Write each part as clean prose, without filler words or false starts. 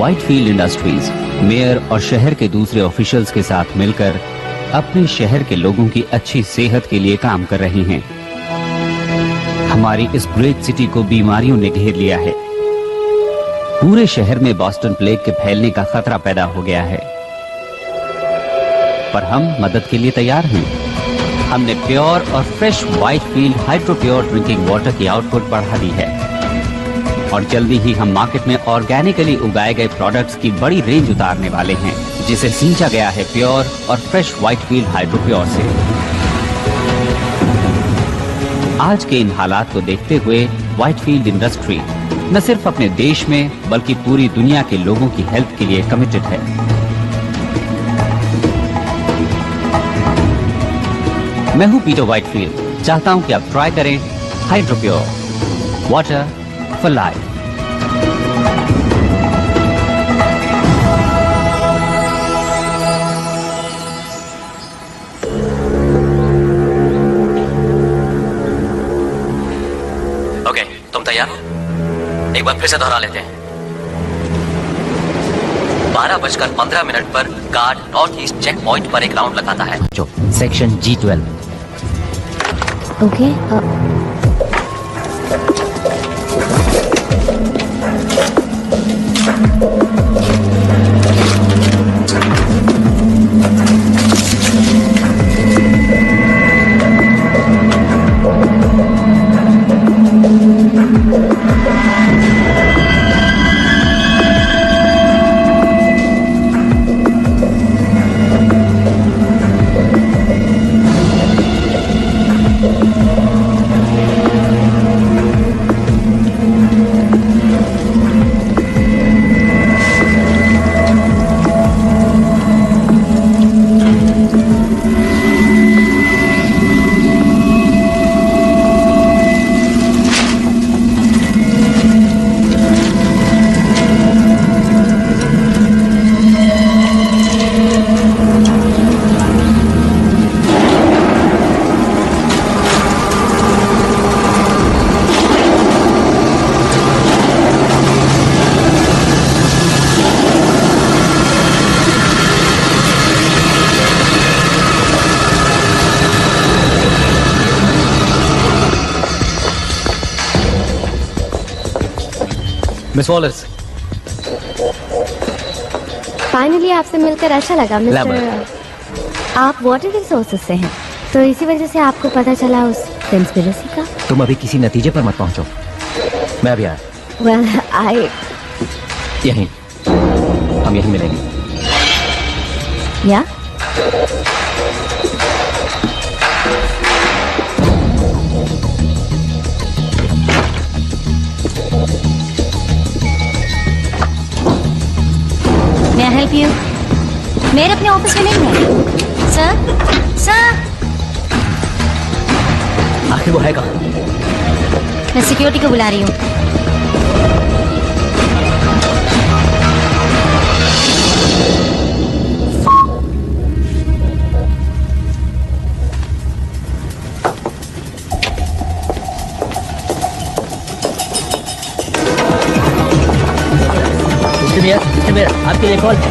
Whitefield industries mayor और शहर के दूसरे ऑफिशियल्स के साथ मिलकर अपने शहर के लोगों की अच्छी सेहत के लिए काम कर रही हैं। हमारी इस ग्रेट सिटी को बीमारियों ने घेर लिया है। पूरे शहर में बोस्टन प्लेग के फैलने का खतरा पैदा हो गया है, पर हम मदद के लिए तैयार हैं। हमने प्योर और fresh Whitefield hydro pure drinking water की आउटपुट बढ़ा दी है और जल्दी ही हम मार्केट में ऑर्गेनिकली उगाए गए प्रोडक्ट्स की बड़ी रेंज उतारने वाले हैं, जिसे सींचा गया है प्योर और फ्रेश व्हाइटफील्ड हाइड्रो प्योर से। आज के इन हालात को देखते हुए व्हाइटफील्ड इंडस्ट्री न सिर्फ अपने देश में बल्कि पूरी दुनिया के लोगों की हेल्थ के लिए कमिटेड है। मैं हूं पीटर व्हाइटफील्ड। चाहता हूं कि आप ट्राई करें hydro pure water for life. Okay, तुम तैयार हो? एक बार फिर से दोहरा लेते हैं। 12:15 पर guard north east checkpoint पर एक राउंड लगाता है। जो section G12। Okay, miss Wallers, finally आपसे मिलकर अच्छा लगा मिस्टर। आप वाटर रिसोर्सेज से हैं, तो इसी वजह से आपको पता चला उस कंस्पिरेसी का। तुम अभी किसी नतीजे पर मत पहुंचो, मैं अभी आया। वेल, आई यहीं, हम यहीं मिलेंगे। या मैं हेल्प यू। मेरे अपने ऑफिस में नहीं है। सर, आखिर वो है कहाँ? मैं सिक्योरिटी को बुला रही हूँ। आपके लिए कॉल है।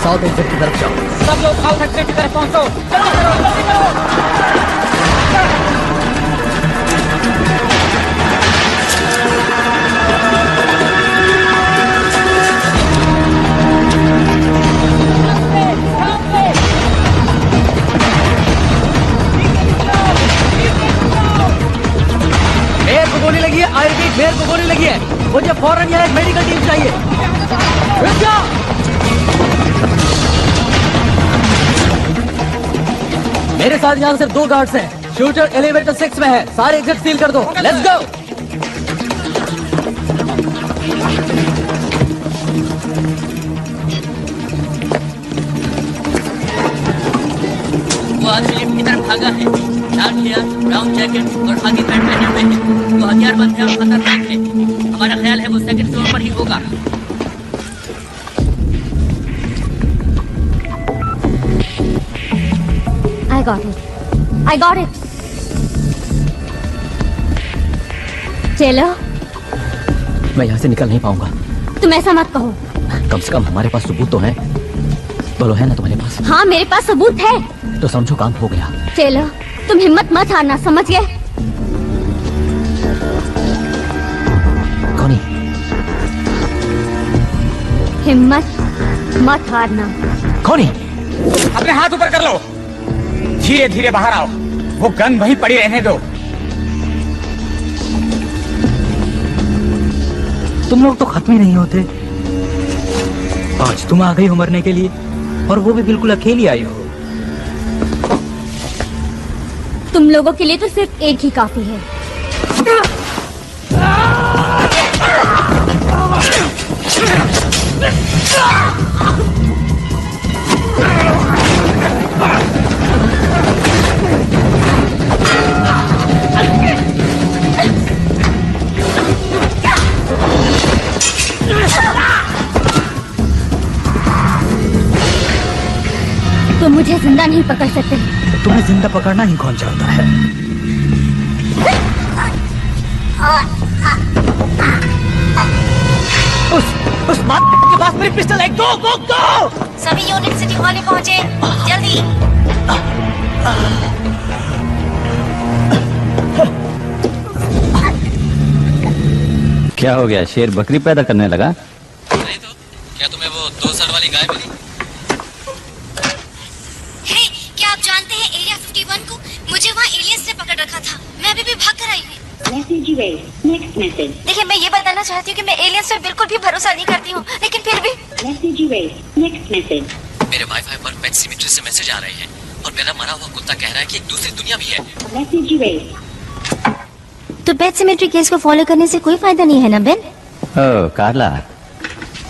साउथ एक्सिट की तरफ जाओ। सब लोग साउथ एक्सिट की तरफ पहुंचो। चलो चलो जल्दी करो। मेयर को गोली लगी है। आई रिपीट, मेयर को गोली लगी है। मुझे फौरन यहाँ एक मेडिकल टीम चाहिए। रुक जाओ। मेरे साथ यहाँ सिर्फ 2 गार्ड्स हैं। शूटर एलिवेटर 6 में है। सारे एग्जिट सील कर दो। Let's go. वो आदमी लिफ्ट की तरफ भागा है। डार्क हेयर, ब्राउन जैकेट और खाकी पैंट पहने हुए हैं। तो हथियार बंद है और खतरनाक है। हमारा ख्याल है वो सेकंड फ्लोर पर ही होगा। I got it. चलो, मैं यहाँ से निकल नहीं पाऊंगा। तुम ऐसा मत कहो। कम से कम हमारे पास सबूत तो है। बोलो, है ना तुम्हारे पास? हाँ, मेरे पास सबूत है। तो समझो काम हो गया। चलो, तुम हिम्मत मत हारना, समझ गए? कौनी? हिम्मत मत हारना। कौनी? अपने हाथ ऊपर कर लो। धीरे धीरे बाहर आओ। वो गन वहीं पड़ी रहने दो। तुम लोग तो खत्म ही नहीं होते। आज तुम आ गई हो मरने के लिए, और वो भी बिल्कुल अकेली आई हो। तुम लोगों के लिए तो सिर्फ एक ही काफी है। तुम मुझे जिंदा नहीं पकड़ सकते। तुम्हें जिंदा पकड़ना ही कौन चाहता है? उस बात के पास मेरी पिस्टल है। गो। सभी यूनिट सिटी हॉल में पहुंचे, जल्दी। क्या हो गया, शेर बकरी पैदा करने लगा? नहीं तो क्या तुम्हें वो 2 सर वाली गाय मिली? क्या आप जानते हैं एरिया 51 को? मुझे वहाँ एलियंस ने पकड़ रखा था। मैं अभी भी भाग कर आई हूँ। देखिए, मैं ये बताना चाहती हूँ कि मैं एलियंस पे बिल्कुल भी भरोसा नहीं करती हूँ, लेकिन फिर भी मेरे वाईफाई पर पेट सिमेट्री से मैसेज आ रहे हैं और मेरा मरा हुआ कुत्ता कह रहा है कि एक दूसरी दुनिया भी है। तो पेट सिमेट्री केस को फॉलो करने से कोई फायदा नहीं है ना बेन? ओह कार्ला,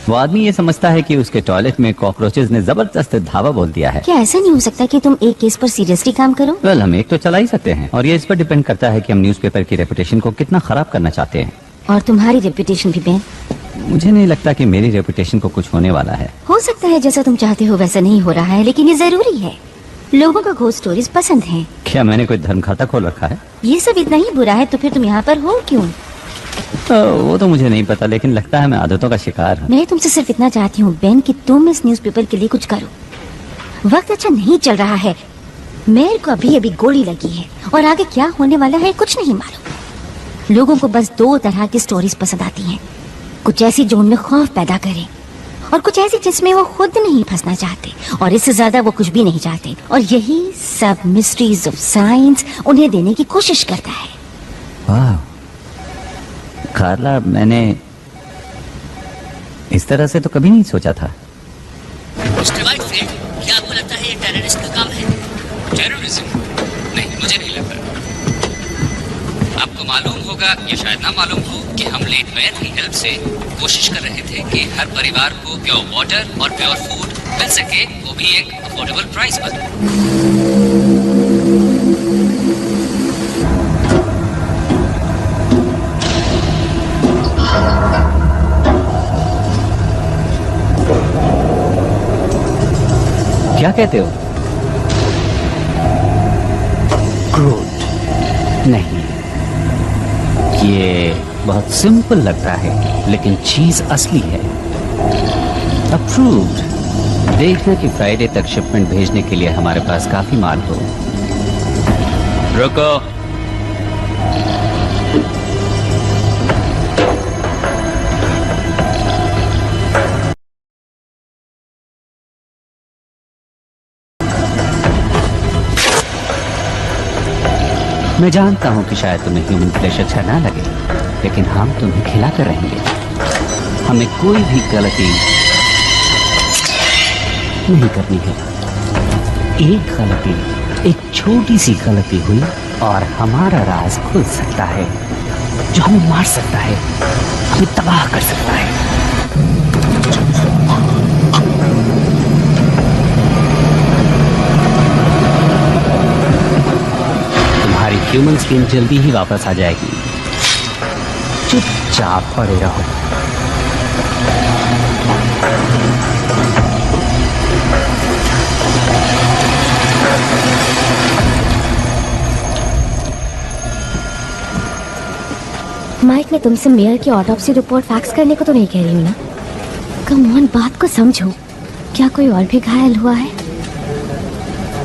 वो आदमी ये समझता है कि उसके टॉयलेट में कॉकरोचेस ने जबरदस्त धावा बोल दिया है। क्या ऐसा नहीं हो सकता कि तुम एक केस पर सीरियसली काम करो? वेल, हम एक तो चला ही सकते हैं, और ये इस पर डिपेंड करता है कि हम न्यूज़पेपर की रेपुटेशन को कितना खराब करना चाहते हैं। और तुम्हारी रेपुटेशन भी बेन? मुझे नहीं लगता कि मेरी रेपुटेशन को कुछ होने वाला है। हो सकता है जैसा तुम चाहते हो वैसा नहीं हो रहा है, लेकिन ये जरूरी है। लोगों को घोस्ट स्टोरीज पसंद हैं। क्या मैंने कोई धर्म खाता खोल रखा है? ये सब इतना ही बुरा है तो फिर तुम यहाँ पर हो क्यों? वो तो मुझे नहीं पता, लेकिन लगता है मैं आदतों का शिकार हूँ। मैं तुमसे सिर्फ इतना चाहती हूँ बेन कि तुम इस न्यूज़पेपर के लिए कुछ करो। वक्त अच्छा नहीं चल रहा है। मेरे को अभी अभी गोली लगी है और आगे क्या होने वाला है कुछ नहीं मालूम। लोगों को बस 2 तरह की स्टोरीज पसंद आती हैं। कुछ ऐसी जो उनमें खौफ पैदा करे, और कुछ ऐसी जिसमें वो खुद नहीं फंसना चाहते, और इससे ज्यादा वो कुछ भी नहीं चाहते। और यही सब मिस्ट्रीज ऑफ साइंस उन्हें देने की कोशिश करता है। वाह कार्ला, मैंने इस तरह से तो कभी नहीं सोचा था। मिस्टर वाइटफील्ड, क्या आपको लगता है ये टेररिस्ट का काम है? टेररिज्म? नहीं, मुझे नहीं लगता। आपको मालूम होगा या शायद ना मालूम हो कि हम लेट मैन की हेल्प से कोशिश कर रहे थे कि हर परिवार को प्योर वाटर और प्योर फूड मिल सके, वो भी एक अफोर्डेबल प्राइस पर। क्या कहते हो? क्रूड? नहीं, ये बहुत सिंपल लगता है, लेकिन चीज असली है। अप्रूव्ड। देखना कि फ्राइडे तक शिपमेंट भेजने के लिए हमारे पास काफी माल हो। रुको। मैं जानता हूं कि शायद तुम्हें ह्यूमन फ्लेश अच्छा ना लगे, लेकिन हम तुम्हें खिलाकर रहेंगे। हमें कोई भी गलती नहीं करनी है। एक गलती, एक छोटी सी गलती हुई और हमारा राज खुल सकता है, जो हमें मार सकता है, हमें तबाह कर सकता है। ह्यूमन स्किन जल्दी ही वापस आ जाएगी। चुपचाप पड़े रहो। माइक, मैं तुमसे मेयर की ऑटोप्सी रिपोर्ट फैक्स करने को तो नहीं कह रही हूँ ना। कम ऑन, बात को समझो। क्या कोई और भी घायल हुआ है?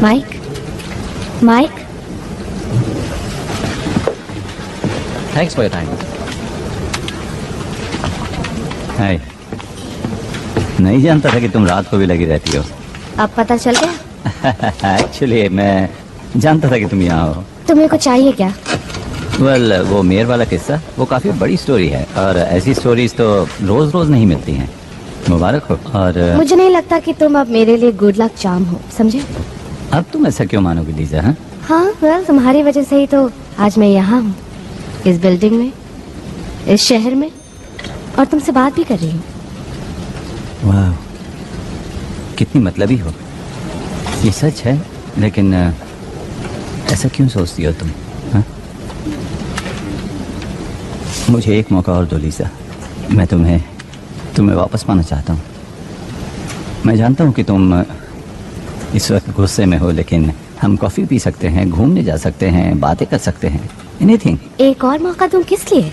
Mike, Mike. Thanks for your time. Hi. नहीं जानता था कि तुम रात को भी लगी रहती हो। अब पता चल गया? एक्चुअली मैं जानता था कि तुम यहाँ हो। तुम्हें कुछ चाहिए क्या? वेल, वो मेयर वाला किस्सा वो काफी बड़ी स्टोरी है और ऐसी स्टोरीज तो रोज रोज नहीं मिलती हैं। मुबारक हो। और मुझे नहीं लगता कि तुम अब मेरे लिए गुड लक चार्म हो, समझे? अब तुम ऐसा क्यों मानोगे लीजा? हाँ, हाँ, वेल, तुम्हारी वजह से ही तो आज मैं यहाँ हूँ, इस बिल्डिंग में, इस शहर में, और तुमसे बात भी कर रही हूँ। वाह, कितनी मतलबी हो। ये सच है, लेकिन ऐसा क्यों सोचती हो तुम? हाँ? मुझे एक मौका और दो लीजा। मैं तुम्हें वापस पाना चाहता हूँ। मैं जानता हूँ कि तुम इस वक्त गुस्से में हो, लेकिन हम कॉफी पी सकते हैं, घूमने जा सकते हैं, बातें कर सकते हैं, एनीथिंग। एक और मौका दूं किस लिए?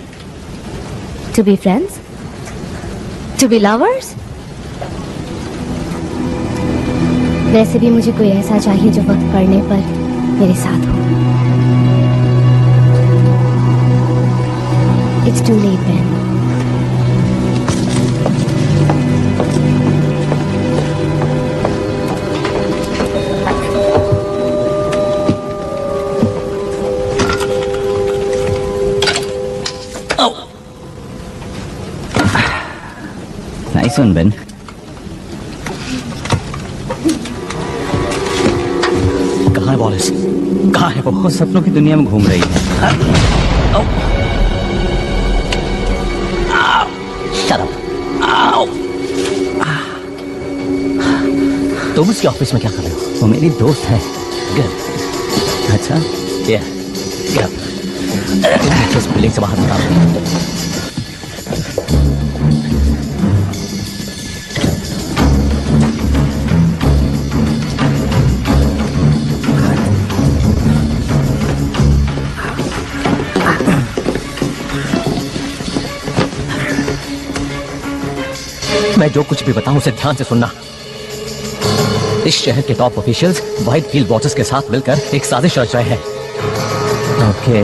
To be friends, to be lovers. वैसे भी मुझे कोई ऐसा चाहिए जो वक्त पड़ने पर मेरे साथ हो। It's too late Ben. Nice one Ben. कहाँ है वॉलिस? कहाँ है वो सपनों की दुनिया में घूम रही है। Shut up. तुम उसके ऑफिस में क्या कर रहे हो? वो मेरी दोस्त है। Good. अच्छा, Yeah. Get up. तुम मुझे इस बिल्डिंग से बाहर निकालो। मैं जो कुछ भी बताऊं उसे ध्यान से सुनना। इस शहर के टॉप ऑफिशियल्स व्हाइटफील्ड वॉचर्स के साथ मिलकर एक साजिश रच रहे हैं। ओके।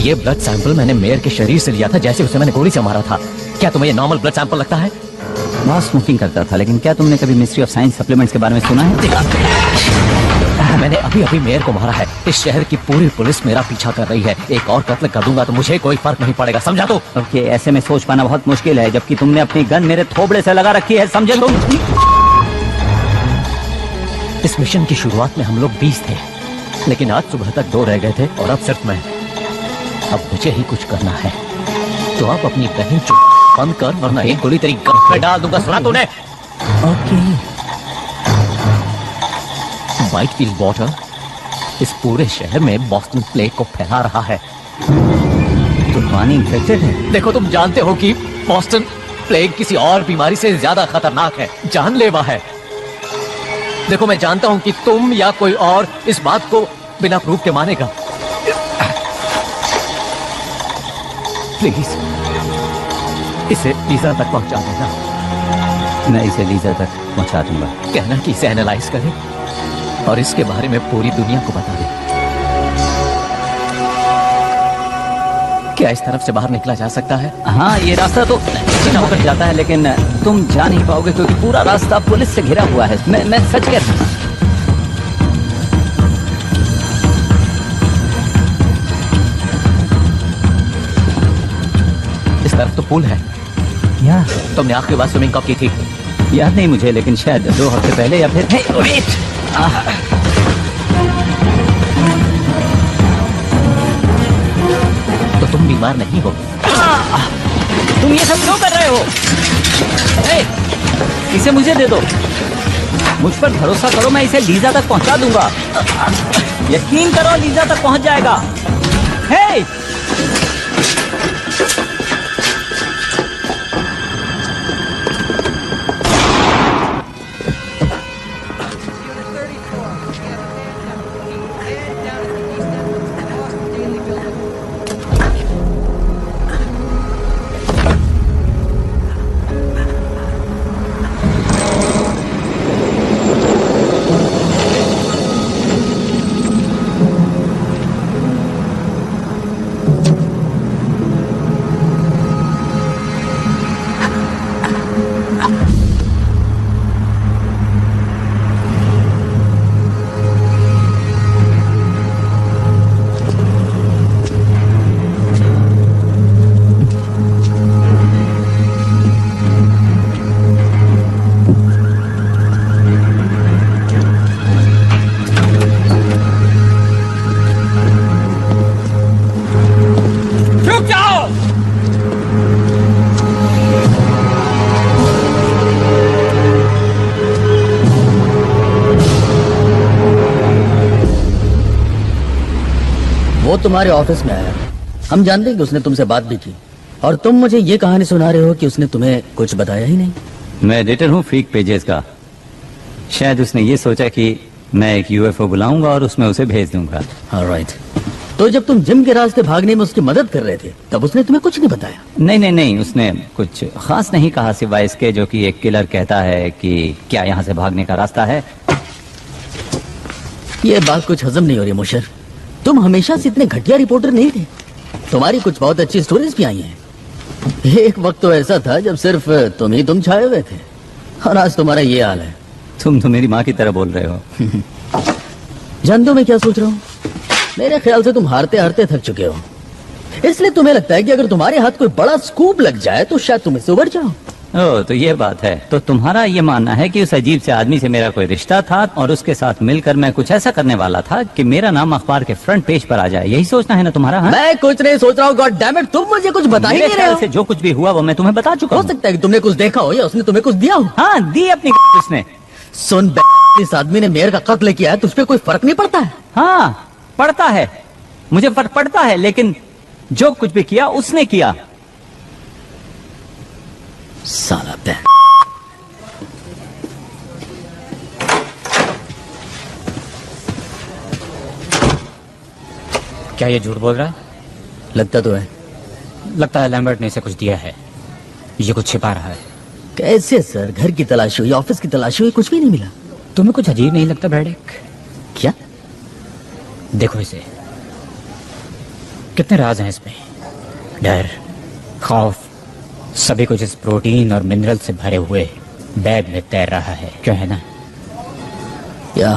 ये ब्लड सैंपल मैंने मेयर के शरीर से लिया था जैसे उसे मैंने गोली से मारा था। क्या तुम्हें ये नॉर्मल ब्लड सैंपल लगता है? बहुत स्मोकिंग करता था, लेकिन क्या तुमने कभी मिस्ट्री ऑफ साइंस सप्लीमेंट्स के बारे में सुना है? मैंने अभी अभी मेयर को मारा है। इस शहर की पूरी पुलिस मेरा पीछा कर रही है। एक और कत्ल कर दूंगा तो मुझे कोई फर्क नहीं पड़ेगा, समझा? तो ओके, ऐसे में सोच पाना बहुत मुश्किल है, जबकि तुमने अपनी गन मेरे थोबड़े से लगा रखी है, समझे तुम? इस मिशन की शुरुआत में हम लोग 20 थे, लेकिन आज सुबह तक 2 रह गए थे और अब सिर्फ मैं। अब मुझे ही कुछ करना है, तो आप अपनी बहन चुप बंद कर, वरना एक गोली तेरी गन में डाल दूंगा। सुना तूने? ओके। व्हाइटफील्ड वॉटर इस पूरे शहर में बॉस्टन प्लेग को फैला रहा है। तो पानी इन्फेक्टेड है? देखो, तुम जानते हो कि बॉस्टन प्लेग किसी और बीमारी से ज्यादा खतरनाक है, जानलेवा है। देखो, मैं जानता हूं कि तुम या कोई और इस बात को बिना प्रूफ के मानेगा। प्लीज इसे लीजा तक पहुंचा देना। मैं इसे लीजा तक पहुंचा दूंगा। कहना कि इसे एनालाइज करे और इसके बारे में पूरी दुनिया को बता दे। क्या इस तरफ से बाहर निकला जा सकता है? हाँ, ये रास्ता तो सीधा होकर जाता है, लेकिन तुम जा नहीं पाओगे क्योंकि पूरा रास्ता पुलिस से घिरा हुआ है। मैं सच कह रहा हूँ। इस तरफ तो पुल है। यार, तुमने आखिरी बार स्विमिंग कब की थी? याद नहीं मुझे, लेकिन शायद 2 हफ्ते पहले या फिर वेट। तो तुम बीमार नहीं हो? तुम ये सब क्यों कर रहे हो? इसे मुझे दे दो। मुझ पर भरोसा करो, मैं इसे लीजा तक पहुंचा दूंगा। यकीन करो, लीजा तक पहुंच जाएगा। हे! वो तुम्हारे ऑफिस में आया, हम जानते हैं कि उसने तुमसे बात भी की, और तुम मुझे ये कहानी सुना रहे हो कि उसने तुम्हें कुछ बताया ही नहीं। मैं एडिटर हूँ फ्रीक पेजेस का। शायद उसने ये सोचा कि मैं एक यूएफओ बुलाऊंगा और उसमें उसे भेज दूंगा। ऑलराइट। तो जब तुम जिम के रास्ते भागने में उसकी मदद कर रहे थे, तब उसने तुम्हें कुछ नहीं बताया? नहीं, उसने कुछ खास नहीं कहा, सिवाय इसके जो कि एक किलर कहता है कि क्या यहाँ से भागने का रास्ता है। ये बात कुछ हजम नहीं हो रही मुशर। तुम हमेशा से इतने घटिया रिपोर्टर नहीं थे। तुम्हारी कुछ बहुत अच्छी स्टोरीज भी आई हैं। एक वक्त तो ऐसा था जब सिर्फ तुम छाए हुए थे, और आज तुम्हारा ये हाल है। तुम तो मेरी माँ की तरह बोल रहे हो। जानते हो मैं क्या सोच रहा हूँ? मेरे ख्याल से तुम हारते हारते थक चुके हो, इसलिए तुम्हें लगता है कि अगर तुम्हारे हाथ कोई बड़ा स्कूप लग जाए तो शायद तुम इससे उबर जाओ। ओह, तो ये बात है। तो तुम्हारा ये मानना है कि उस अजीब से आदमी से मेरा कोई रिश्ता था और उसके साथ मिलकर मैं कुछ ऐसा करने वाला था कि मेरा नाम अखबार के फ्रंट पेज पर आ जाए। यही सोचना है ना तुम्हारा? हाँ? मैं कुछ नहीं सोच रहा हूँ। गॉड डैम इट, तुम मुझे कुछ बता ही नहीं रहे हो। से जो कुछ भी हुआ वो मैं तुम्हें बता चुका हो हूँ। सकता है कि तुमने कुछ देखा हो या उसने तुम्हें कुछ दिया हो। हाँ, दी अपनी उसने। सुन, इस आदमी ने मेयर का कत्ल किया है, तुझ पे कोई फर्क नहीं पड़ता है? हाँ, पड़ता है, मुझे फर्क पड़ता है, लेकिन जो कुछ भी किया उसने किया। साला बैन। क्या ये झूठ बोल रहा है? लगता तो है। लगता है लैम्बर्ट ने इसे कुछ दिया है, ये कुछ छिपा रहा है। कैसे सर? घर की तलाशी हुई, ऑफिस की तलाशी हुई, कुछ भी नहीं मिला। तुम्हें कुछ अजीब नहीं लगता ब्रैडेक? क्या? देखो इसे, कितने राज हैं इसमें। डर, खौफ, सभी कुछ इस प्रोटीन और मिनरल से भरे हुए बैग में तैर रहा है। क्यों है ना? या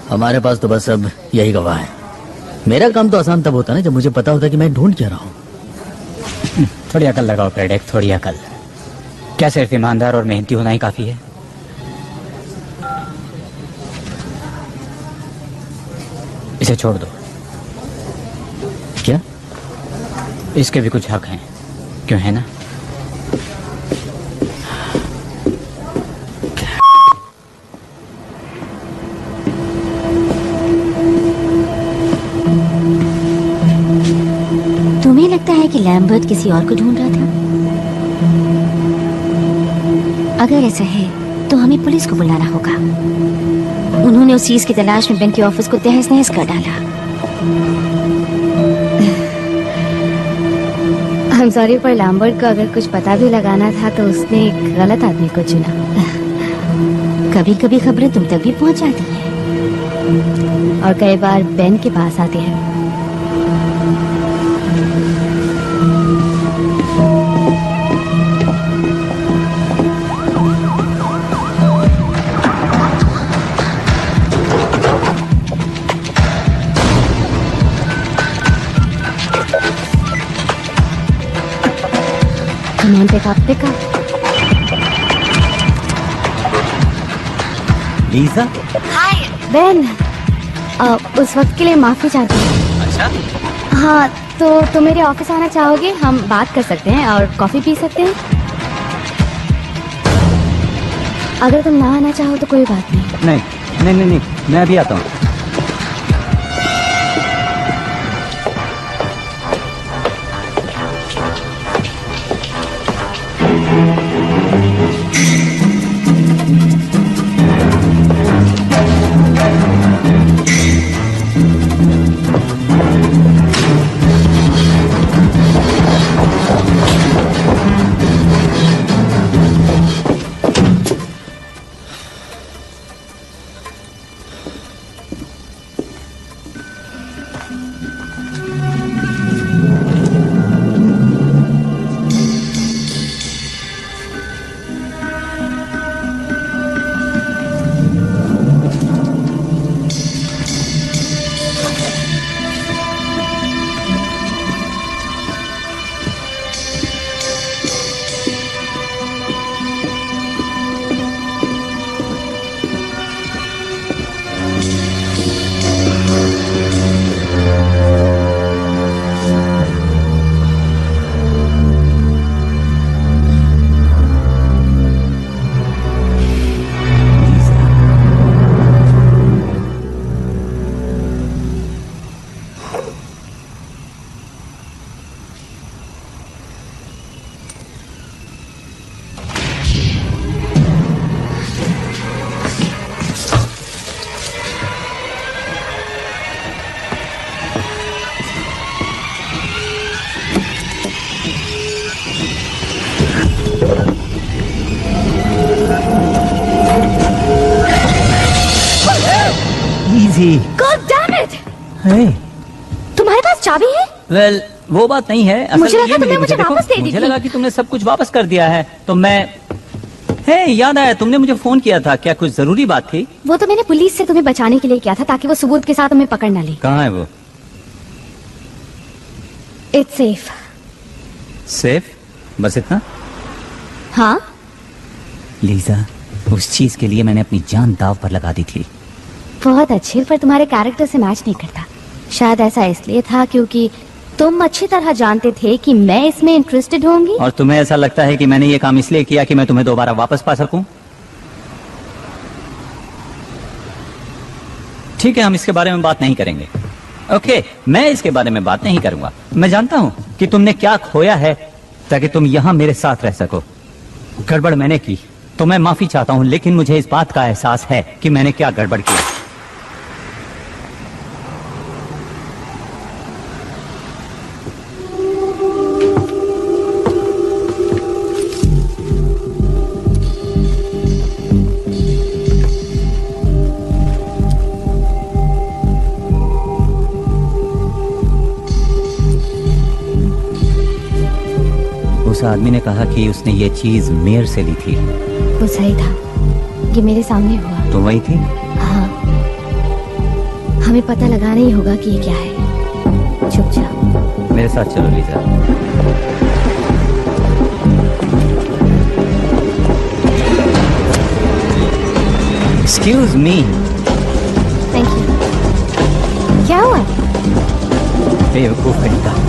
हमारे पास तो बस अब यही गवाह है। मेरा काम तो आसान तब होता ना जब मुझे पता होता कि मैं ढूंढ क्या रहा हूँ। थोड़ी अकल लगाओ ब्रैडेक, थोड़ी अकल। क्या सिर्फ ईमानदार और मेहनती होना ही काफी है? इसे छोड़ दो। क्या? इसके भी कुछ हक हैं, क्यों है ना? तुम्हें लगता है कि लैम्बर्ट किसी और को ढूंढ रहा था? अगर ऐसा है तो हमें पुलिस को बुलाना होगा। उन्होंने उस चीज की तलाश में बेन के ऑफिस को तहस नहस कर डाला। हम सॉरी, पर लैम्बर्ट को अगर कुछ पता भी लगाना था तो उसने एक गलत आदमी को चुना। कभी कभी खबरें तुम तक भी पहुंच जाती हैं और कई बार बेन के पास आती है। Pick up. Lisa? Hi Ben, उस वक्त के लिए माफी चाहती हूँ। अच्छा, हाँ, तो तुम मेरे ऑफिस आना चाहोगे? हम बात कर सकते हैं और कॉफी पी सकते हैं। अगर तुम ना आना चाहो तो कोई बात नहीं। नहीं नहीं नहीं, मैं अभी आता हूँ। God damn it! Hey. तुम्हारे पास चाबी है? Well, वो बात नहीं है। असल मुझे ये लगा मिली तुमने मुझे देखो, वापस दे दी मुझे थी। लगा कि तुमने सब कुछ वापस कर दिया है, तो मैं याद आया, तुमने मुझे फोन किया था। क्या कुछ जरूरी बात थी? वो तो मैंने पुलिस से तुम्हें बचाने के लिए किया था, ताकि वो सबूत के साथ तुम्हें पकड़ न ले। कहाँ है वो? It's safe. सेफ? बस इतना? हाँ? लीजा, उस चीज के लिए मैंने अपनी जान दाव पर लगा दी थी। बहुत अच्छे, पर तुम्हारे कैरेक्टर से मैच नहीं करता। शायद ऐसा इसलिए था क्योंकि तुम अच्छी तरह जानते थे कि मैं इसमें इंटरेस्टेड होंगी। और तुम्हें ऐसा लगता है कि मैंने ये काम इसलिए किया कि मैं तुम्हें दोबारा वापस पा सकूं? ठीक है, हम इसके बारे में बात नहीं करेंगे। ओके, मैं इसके बारे में बात नहीं करूंगा। मैं जानता हूं कि तुमने क्या खोया है ताकि तुम यहां मेरे साथ रह सको। गड़बड़ मैंने की तो मैं माफी चाहता हूं, लेकिन मुझे इस बात का एहसास है कि मैंने क्या गड़बड़ किया। उस आदमी ने कहा कि उसने ये चीज मेयर से ली थी। वो सही था, ये मेरे सामने हुआ। तुम वही थी? हाँ, हमें पता लगाना ही होगा कि ये क्या है। चुप जाओ। मेरे साथ चलो Lisa. Excuse me. Thank you. क्या हुआ? बेवकूफ कहीं का।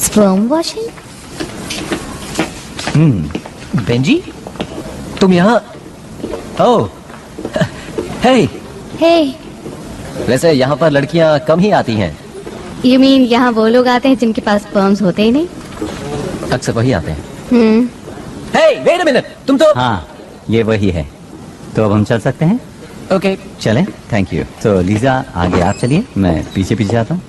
Sperm washing? बेंजी, तुम यहाँ? ओह, हे। हे, वैसे यहाँ पर लड़कियाँ कम ही आती हैं। यू मीन यहाँ वो लोग आते हैं जिनके पास स्पर्म्स होते ही नहीं? अक्सर वही आते हैं। हम्म। हे, वेट अ मिनट, तुम तो। हाँ, ये वही है। तो अब हम चल सकते हैं? ओके, चलें। Thank you. तो लीजा, आगे आप चलिए, मैं पीछे पीछे आता हूँ।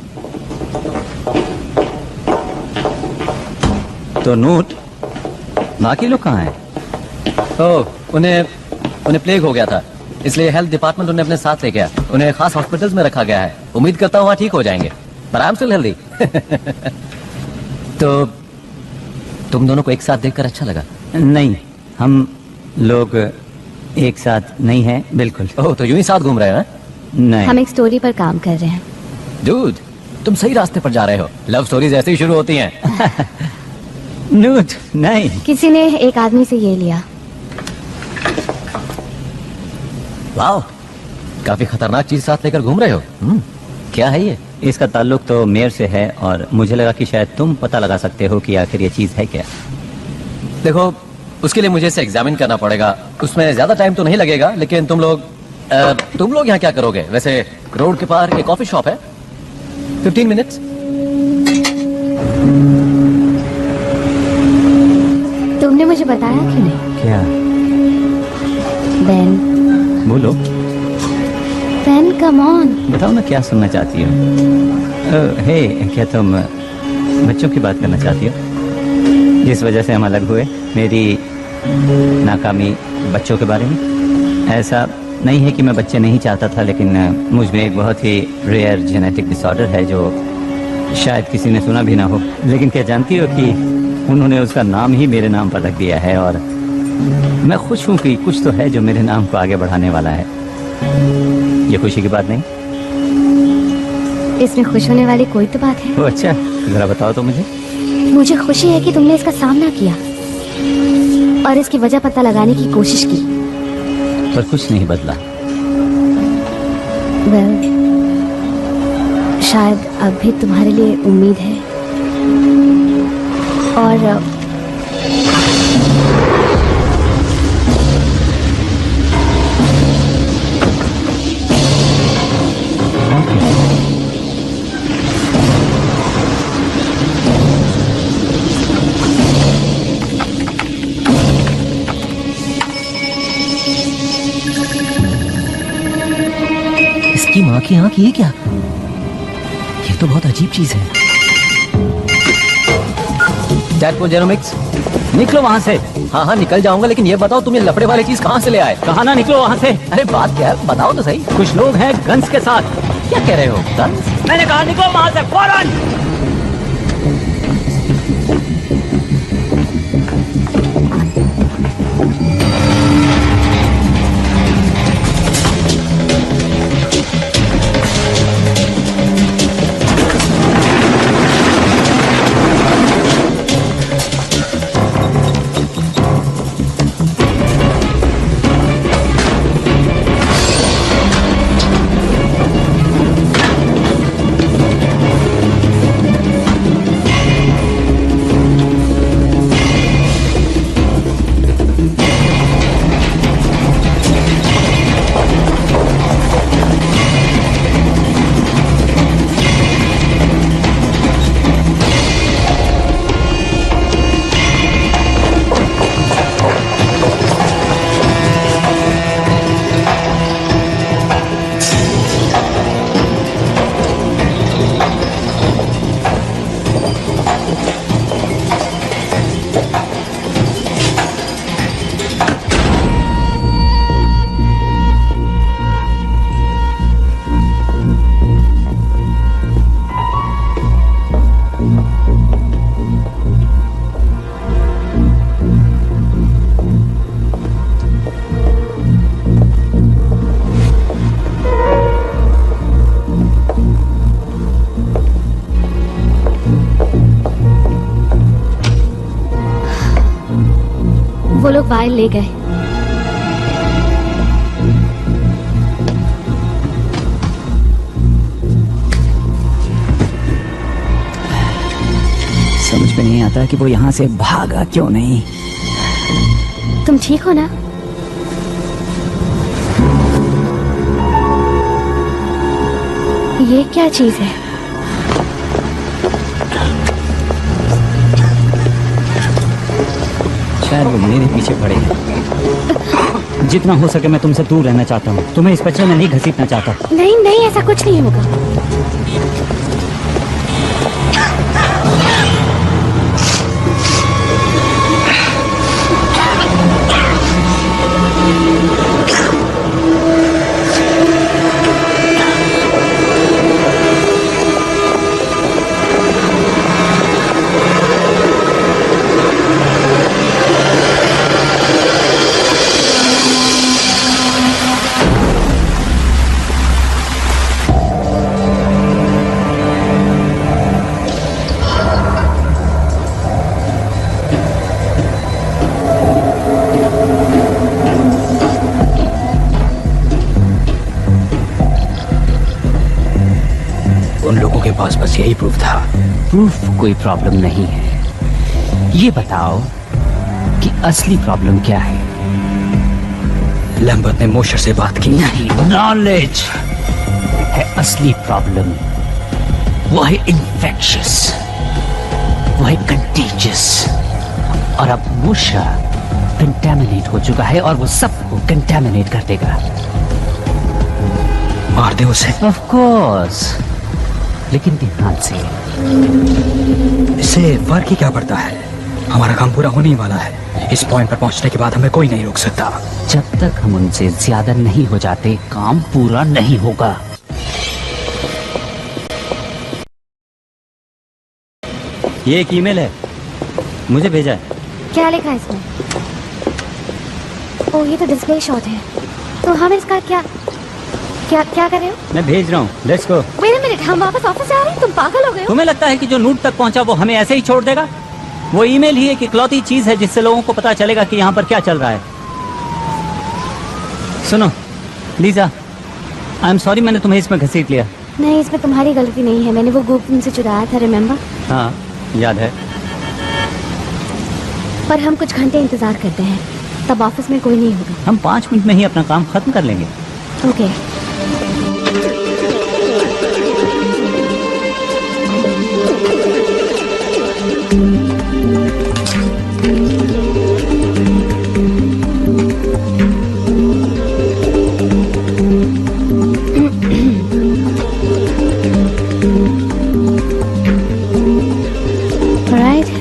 तो नोट, बाकी लोग कहाँ हैं? ओह, उन्हें प्लेग हो गया था, इसलिए हेल्थ डिपार्टमेंट उन्हें अपने साथ ले गया। उन्हें खास हॉस्पिटल्स में रखा गया है। उम्मीद करता हूँ वहाँ ठीक हो जाएंगे। पर आई एम स्टिल हेल्दी। तो तुम दोनों को एक साथ देखकर अच्छा लगा? नहीं, हम लोग एक साथ नहीं हैं, बिल्कुल। ओह, तो यूं ही साथ घूम रहे हैं? नहीं। हम एक स्टोरी पर काम कर रहे हैं। डूड, तुम सही रास्ते पर जा रहे हो। लव स्टोरीज ऐसे ही शुरू होती हैं। नूट, नहीं। किसी ने एक आदमी से ये लिया। वाह, काफी खतरनाक चीज साथ लेकर घूम रहे हो। क्या है ये? इसका ताल्लुक तो मेयर से है और मुझे लगा कि शायद तुम पता लगा सकते हो कि आखिर ये चीज है क्या। देखो, उसके लिए मुझे इसे एग्जामिन करना पड़ेगा। उसमें ज्यादा टाइम तो नहीं लगेगा, लेकिन तुम लोग यहाँ क्या करोगे? वैसे रोड के पार एक कॉफी शॉप है, 15 मिनट्स। तुमने मुझे बताया क्यों नहीं? क्या? बेन, बोलो। Ben come on. बताओ ना, क्या सुनना चाहती हो? हे, क्या तुम बच्चों की बात करना चाहती हो जिस वजह से हम अलग हुए? मेरी नाकामी बच्चों के बारे में? ऐसा नहीं है कि मैं बच्चे नहीं चाहता था, लेकिन मुझ में एक बहुत ही रेयर जेनेटिक डिसऑर्डर है जो शायद किसी ने सुना भी ना हो। लेकिन क्या जानती हो कि उन्होंने उसका नाम ही मेरे नाम पर रख दिया है, और मैं खुश हूँ कि कुछ तो है जो मेरे नाम को आगे बढ़ाने वाला है। ये खुशी की बात नहीं? इसमें खुश होने वाली कोई तो बात है। ओ अच्छा, जरा बताओ तो मुझे। मुझे खुशी है कि तुमने इसका सामना किया और इसकी वजह पता लगाने की कोशिश की। पर कुछ नहीं बदला। वेल, शायद अब भी तुम्हारे लिए उम्मीद है। और इसकी माँ की आंख, ये क्या? ये तो बहुत अजीब चीज है। टैडपोल जेरोमिक्स, निकलो वहाँ से। हाँ हाँ निकल जाऊंगा, लेकिन ये बताओ तुम ये लफड़े वाली चीज कहाँ से ले आए? कहा ना निकलो वहाँ से। अरे बात क्या है, बताओ तो सही। कुछ लोग हैं गन्स के साथ। क्या कह रहे हो? गन्स? मैंने कहा निकलो वहाँ से फौरन। वो लोग वायल ले गए। समझ में नहीं आता कि वो यहाँ से भागा क्यों नहीं। तुम ठीक हो ना? ये क्या चीज है? शायद वो मेरे पीछे पड़े हैं। जितना हो सके मैं तुमसे दूर रहना चाहता हूँ। तुम्हें इस बच्चे में नहीं घसीटना चाहता। नहीं नहीं, ऐसा कुछ नहीं होगा। उन लोगों के पास बस यही प्रूफ था। प्रूफ कोई प्रॉब्लम नहीं है। ये बताओ कि असली प्रॉब्लम क्या है? लैम्बर्ट ने मोशर से बात की। नहीं, नॉलेज है असली प्रॉब्लम। वो है इन्फेक्शियस, वो है कंटेजियस। और अब मोशा कंटेमिनेट हो चुका है और वो सबको कंटेमिनेट कर देगा। मार दे उसे। ऑफ कोर्स, लेकिन ध्यान से। इससे फर्क ही क्या पड़ता है? हमारा काम पूरा होने ही वाला है। इस पॉइंट पर पहुंचने के बाद हमें कोई नहीं रोक सकता। जब तक हम उनसे ज्यादा नहीं हो जाते, काम पूरा नहीं होगा। ये एक ईमेल है, मुझे भेजा है। क्या लिखा है इसमें? ओह, ये तो डिस्प्ले शॉट है। तो हम इसका क्या क्या क्या कर रहे हो? मैं भेज रहा हूँ, let's go. Wait a minute, हम वापस ऑफिस आ रहे हैं? तुम पागल हो गए हो? तुम्हें लगता है कि जो नूट तक पहुंचा वो हमें ऐसे ही छोड़ देगा? वो ईमेल ही एक इकलौती चीज है जिससे लोगों को पता चलेगा कि यहाँ पर क्या चल रहा है। सुनो लीजा, आई एम सॉरी मैंने तुम्हें इसमें घसीट लिया। नहीं, इसमें तुम्हारी गलती नहीं है। मैंने वो गुप तुमसे चुराया था, रिमेम्बर? हाँ याद है। पर हम कुछ घंटे इंतजार करते हैं, तब ऑफिस में कोई नहीं होगा। हम 5 मिनट में ही अपना काम खत्म कर लेंगे। ओके।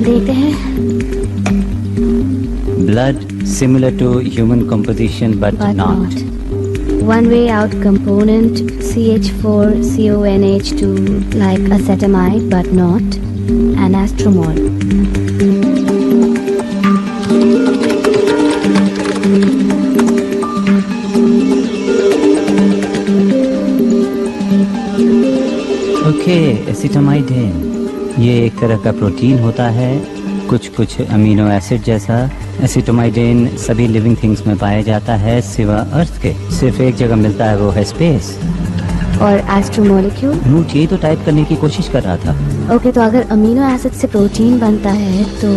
देखते हैं। Blood similar to human composition but not. One way out component CH4CONH2 like acetamide but not anastromol. Okay, acetamide ये एक तरह का प्रोटीन होता है, कुछ अमीनो एसिड जैसा। एसिटोमाइडेन सभी लिविंग थिंग्स में पाया जाता है सिवा अर्थ के। सिर्फ एक जगह मिलता है, वो है स्पेस। और एस्ट्रोमोलिक्यूल? नूट यही तो टाइप करने की कोशिश कर रहा था। ओके, तो अगर अमीनो एसिड से प्रोटीन बनता है तो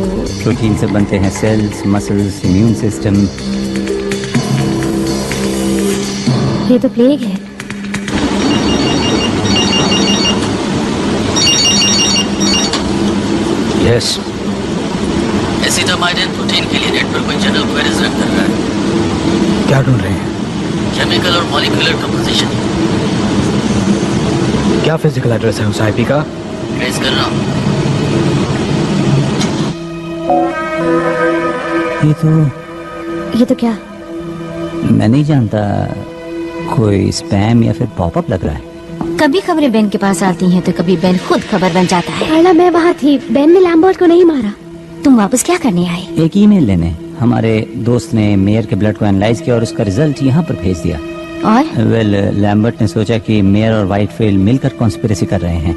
प्रोटीन से बनते हैं सेल्स, मसल्स, इम्यून सिस्टम। ये तो प्लेग है। यस। एसिटामाइड प्रोटीन के लिए नेट पर कोई जनरल क्वेरीज रन कर रहा है। क्या ढूंढ रहे हैं? केमिकल और मॉलिक्यूलर कंपोजिशन। क्या फिजिकल एड्रेस है उस आईपी का? ट्रेस कर रहा हूँ। ये तो क्या? मैं नहीं जानता, कोई स्पैम या फिर पॉपअप लग रहा है। कभी खबरें बेन के पास आती हैं तो कभी बेन खुद खबर बन जाता है। अला, मैं वहाँ थी, बेन ने लैम्बर्ट को नहीं मारा। तुम वापस क्या करने आए? एक ईमेल लेने। हमारे दोस्त ने मेयर के ब्लड को एनालाइज किया और उसका रिजल्ट यहाँ पर भेज दिया। और लैम्बर्ट ने सोचा कि मेयर और व्हाइटफील्ड मिलकर कॉन्स्पिरेसी कर रहे हैं।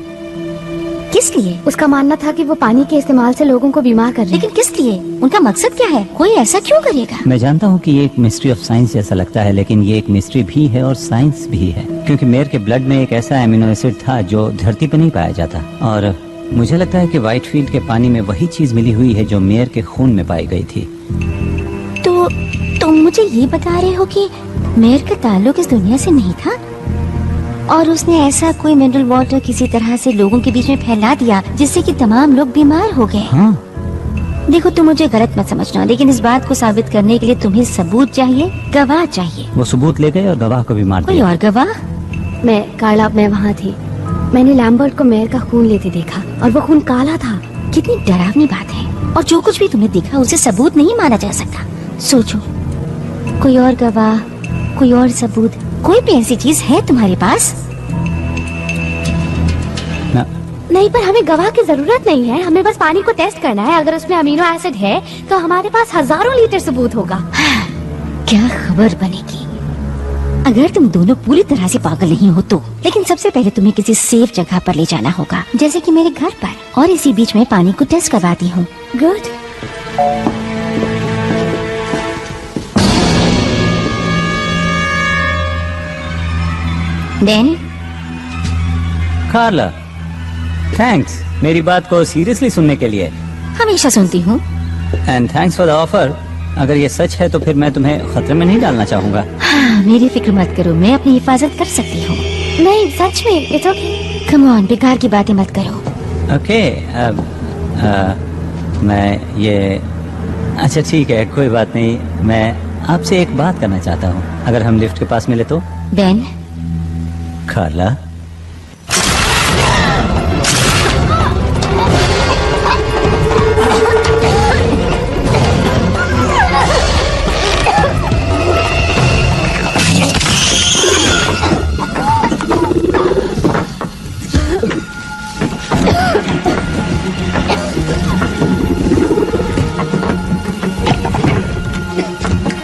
किस लिए? उसका मानना था कि वो पानी के इस्तेमाल से लोगों को बीमार कर रहे हैं। लेकिन किस लिए? उनका मकसद क्या है? कोई ऐसा क्यों करेगा? मैं जानता हूँ कि ये एक मिस्ट्री ऑफ साइंस जैसा लगता है, लेकिन ये एक मिस्ट्री भी है और साइंस भी है, क्योंकि मेयर के ब्लड में एक ऐसा एमिनो एसिड था जो धरती पर नहीं पाया जाता। और मुझे लगता है कि व्हाइटफील्ड के पानी में वही चीज मिली हुई है जो मेयर के खून में पाई गई थी। तो तुम मुझे ये बता रहे हो कि मेयर का ताल्लुक इस दुनिया से नहीं था और उसने ऐसा कोई मिनरल वाटर किसी तरह से लोगों के बीच में फैला दिया जिससे कि तमाम लोग बीमार हो गए। हाँ। देखो, तुम मुझे गलत मत समझना, लेकिन इस बात को साबित करने के लिए तुम्हें सबूत चाहिए, गवाह चाहिए। वो सबूत ले गए और गवाह को भी मार कोई दिया। और गवाह? मैं वहाँ थी। मैंने लैम्बर्ट को मेयर का खून लेते देखा और वो खून काला था। कितनी डरावनी बात है। और जो कुछ भी तुमने देखा उसे सबूत नहीं माना जा सकता। सोचो, कोई और गवाह, कोई और सबूत, कोई भी ऐसी चीज है तुम्हारे पास? नहीं, पर हमें गवाह की जरूरत नहीं है। हमें बस पानी को टेस्ट करना है। अगर उसमें अमीनो एसिड है तो हमारे पास हजारों लीटर सबूत होगा। क्या खबर बनेगी अगर तुम दोनों पूरी तरह से पागल नहीं हो तो। लेकिन सबसे पहले तुम्हें किसी सेफ जगह पर ले जाना होगा, जैसे कि मेरे घर पर, और इसी बीच में पानी को टेस्ट करवाती हूँ। गुड। बेन, कार्ला, थैंक्स मेरी बात को सीरियसली सुनने के लिए। हमेशा सुनती हूँ। And thanks for the offer. अगर ये सच है तो फिर मैं तुम्हें खतरे में नहीं डालना चाहूंगा। हाँ, मेरी फिक्र मत करो, मैं अपनी हिफाजत कर सकती हूँ। नहीं सच में, इट्स ओके। कम ऑन, बेकार की बातें मत करो। ओके मैं ये अच्छा ठीक है, कोई बात नहीं। मैं आपसे एक बात करना चाहता हूँ, अगर हम लिफ्ट के पास मिले तो। बेन, कार्ला,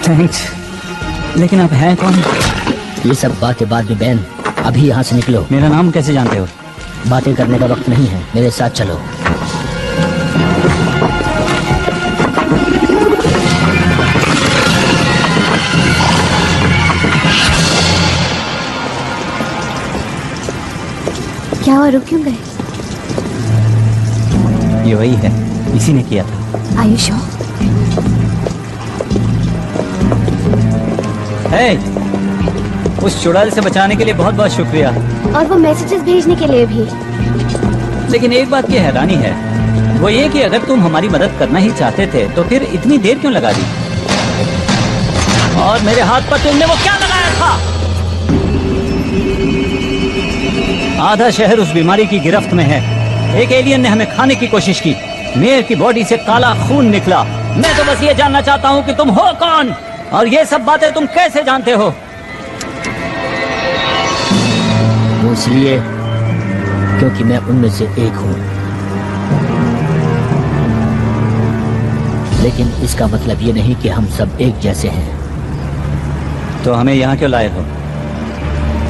थैंक्स। लेकिन आप हैं कौन? ये सब बात के बाद भी बैन, अभी यहाँ से निकलो। मेरा नाम कैसे जानते हो? बातें करने का वक्त नहीं है, मेरे साथ चलो। क्या हुआ, रुक क्यों गए? ये वही है, इसी ने किया था। Are you sure? Hey, उस चुड़ैल से बचाने के लिए बहुत बहुत शुक्रिया। और वो मैसेजेस भेजने के लिए भी। लेकिन एक बात की हैरानी है, वो ये कि अगर तुम हमारी मदद करना ही चाहते थे तो फिर इतनी देर क्यों लगा दी? और मेरे हाथ पर तुमने वो क्या लगाया था? आधा शहर उस बीमारी की गिरफ्त में है। एक एलियन ने हमें खाने की कोशिश की। मेयर की बॉडी से काला खून निकला। मैं तो बस ये जानना चाहता हूँ कि तुम हो कौन और ये सब बातें तुम कैसे जानते हो? वो इसलिए क्योंकि मैं उनमें से एक हूँ। लेकिन इसका मतलब ये नहीं कि हम सब एक जैसे हैं। तो हमें यहाँ क्यों लाए हो?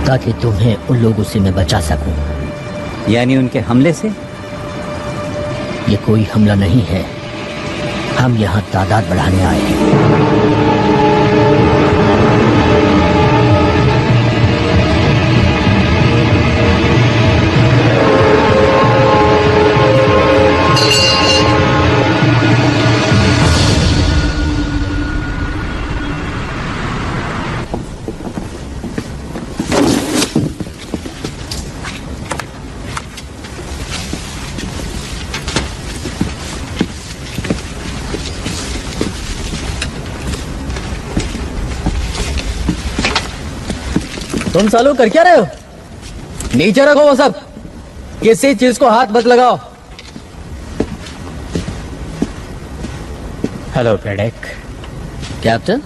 ताकि तुम्हें उन लोगों से मैं बचा सकूं। यानी उनके हमले से? ये कोई हमला नहीं है, हम यहाँ तादाद बढ़ाने आए हैं। तुम सालों कर क्या रहे हो? नीचे रखो वो सब, किसी चीज को हाथ मत लगाओ। हेलो ब्रैडेक। कैप्टन,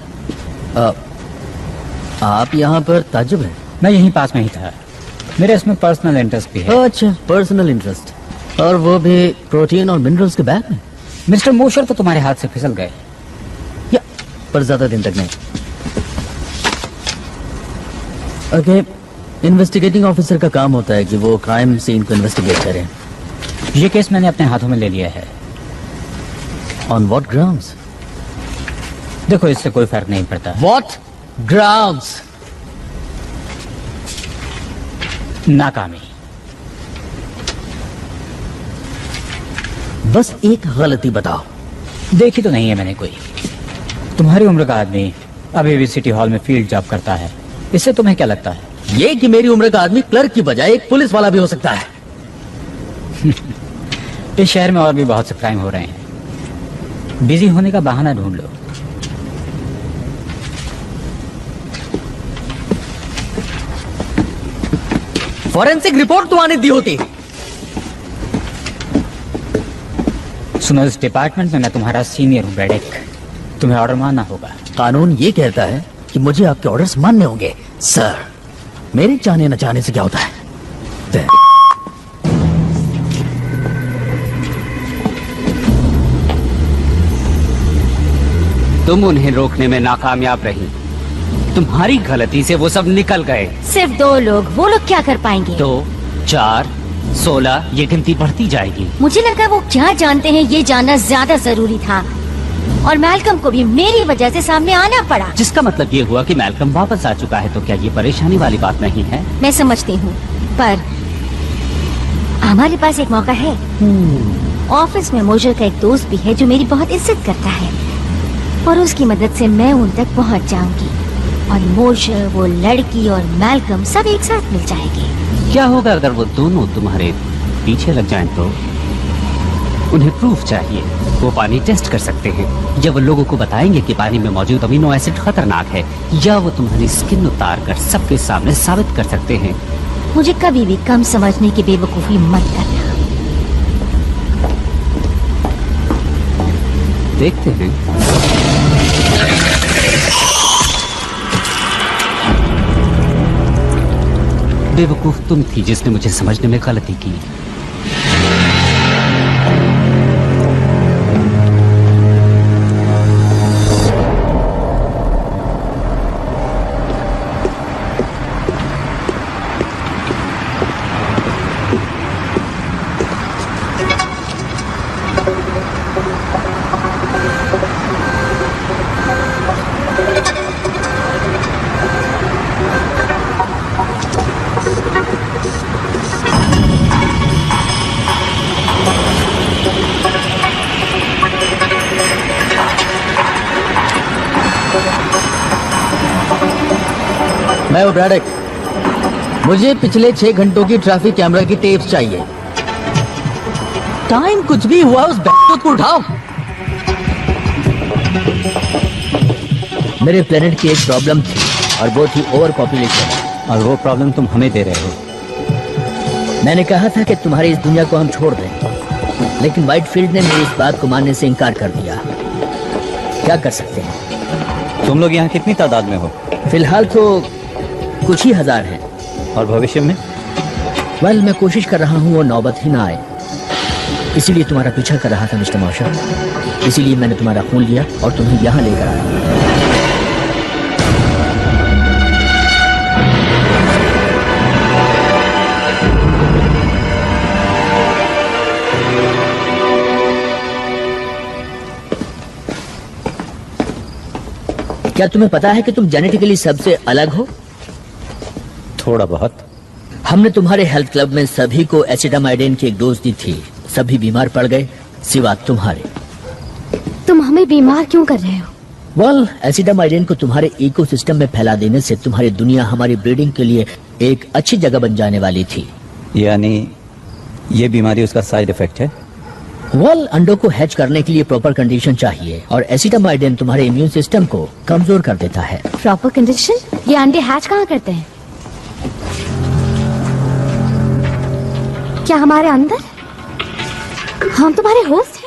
आप यहाँ पर ताज्जुब हैं? मैं यहीं पास में ही था, मेरे इसमें पर्सनल इंटरेस्ट भी है। अच्छा, पर्सनल इंटरेस्ट, और वो भी प्रोटीन और मिनरल्स के बैग में। मिस्टर मोशर तो तुम्हारे हाथ से फिसल गए। या पर ज्यादा दिन तक नहीं। ओके, इन्वेस्टिगेटिंग ऑफिसर का काम होता है कि वो क्राइम सीन को इन्वेस्टिगेट करें। ये केस मैंने अपने हाथों में ले लिया है। On what grounds? देखो, इससे कोई फर्क नहीं पड़ता। What grounds? नाकामी। बस एक गलती बताओ। देखी तो नहीं है मैंने कोई। तुम्हारी उम्र का आदमी अभी भी सिटी हॉल में फील्ड जॉब करता है, इससे तुम्हें क्या लगता है? ये कि मेरी उम्र का आदमी क्लर्क की बजाय एक पुलिस वाला भी हो सकता है। इस शहर में और भी बहुत से क्राइम हो रहे हैं, बिजी होने का बहाना ढूंढ लो। फॉरेंसिक रिपोर्ट तो आने दी होती। सुनो, इस डिपार्टमेंट में मैं तुम्हारा सीनियर हूँ ब्रैडेक, तुम्हें ऑर्डर मानना होगा। कानून ये कहता है कि मुझे आपके ऑर्डर्स मानने होंगे। सर, मेरे चाहने न चाहने से क्या होता है? तुम उन्हें रोकने में नाकामयाब रही। तुम्हारी गलती से वो सब निकल गए। सिर्फ 2 लोग, वो लोग क्या कर पाएंगे? 2, 4, 16, ये गिनती बढ़ती जाएगी। मुझे लगा वो क्या जानते हैं ये जानना ज्यादा जरूरी था, और मैल्कम को भी मेरी वजह से सामने आना पड़ा। जिसका मतलब ये हुआ कि मैल्कम वापस आ चुका है, तो क्या ये परेशानी वाली बात नहीं है? मैं समझती हूँ, पर हमारे पास एक मौका है। ऑफिस में मोशर का एक दोस्त भी है जो मेरी बहुत इज्जत करता है और उसकी मदद से मैं उन तक पहुंच जाऊंगी और मोशर, वो लड़की और मैल्कम सब एक साथ मिल जाएंगे। क्या होगा अगर वो दोनों तुम्हारे पीछे लग जाएं तो? उन्हें प्रूफ चाहिए। वो पानी टेस्ट कर सकते हैं, या वो लोगों को बताएंगे कि पानी में मौजूद अमीनो एसिड खतरनाक है, या वो तुम्हारी स्किन उतार कर सबके सामने साबित कर सकते हैं। मुझे कभी भी कम समझने की बेवकूफी मत करना। देखते हैं। बेवकूफ तुम थी जिसने मुझे समझने में गलती की। मैं हूं ब्रैडक। मुझे पिछले 6 घंटों की ट्रैफिक कैमरा की टेप्स चाहिए। टाइम कुछ भी हुआ उस बैठक को उठाओ। मेरे प्लेनेट की एक प्रॉब्लम थी और वो थी ओवर पॉपुलेशन, और वो प्रॉब्लम तुम हमें दे रहे हो। मैंने कहा था कि तुम्हारी इस दुनिया को हम छोड़ दें, लेकिन व्हाइटफील्ड ने मेरी इस बात को मानने से इनकार कर दिया। क्या कर सकते हैं? तुम लोग यहाँ कितनी तादाद में हो? फिलहाल तो कुछ ही हजार हैं। और भविष्य में? वेल, मैं कोशिश कर रहा हूँ वो नौबत ही ना आए। इसीलिए तुम्हारा पीछा कर रहा था मिस्टर मॉशर। इसीलिए मैंने तुम्हारा खून लिया और तुम्हें यहाँ लेकर आया। क्या तुम्हें पता है कि तुम जेनेटिकली सबसे अलग हो? थोड़ा बहुत। हमने तुम्हारे हेल्थ क्लब में सभी को एसिटामाइडिन की एक डोज दी थी। सभी बीमार पड़ गए सिवा तुम्हारे। तुम हमें बीमार क्यों कर रहे हो? वेल, एसिटामाइडिन को तुम्हारे इकोसिस्टम में फैला देने से तुम्हारी दुनिया हमारी ब्रीडिंग के लिए एक अच्छी जगह बन जाने वाली थी। यानी ये बीमारी उसका साइड इफेक्ट है? वेल, अंडों को हैच करने के लिए प्रॉपर कंडीशन चाहिए और एसिटामाइडिन तुम्हारे इम्यून सिस्टम को कमजोर कर देता है। Proper condition? ये अंडे हैच कहाँ करते हैं? क्या हमारे अंदर? हम तुम्हारे होस्ट हैं?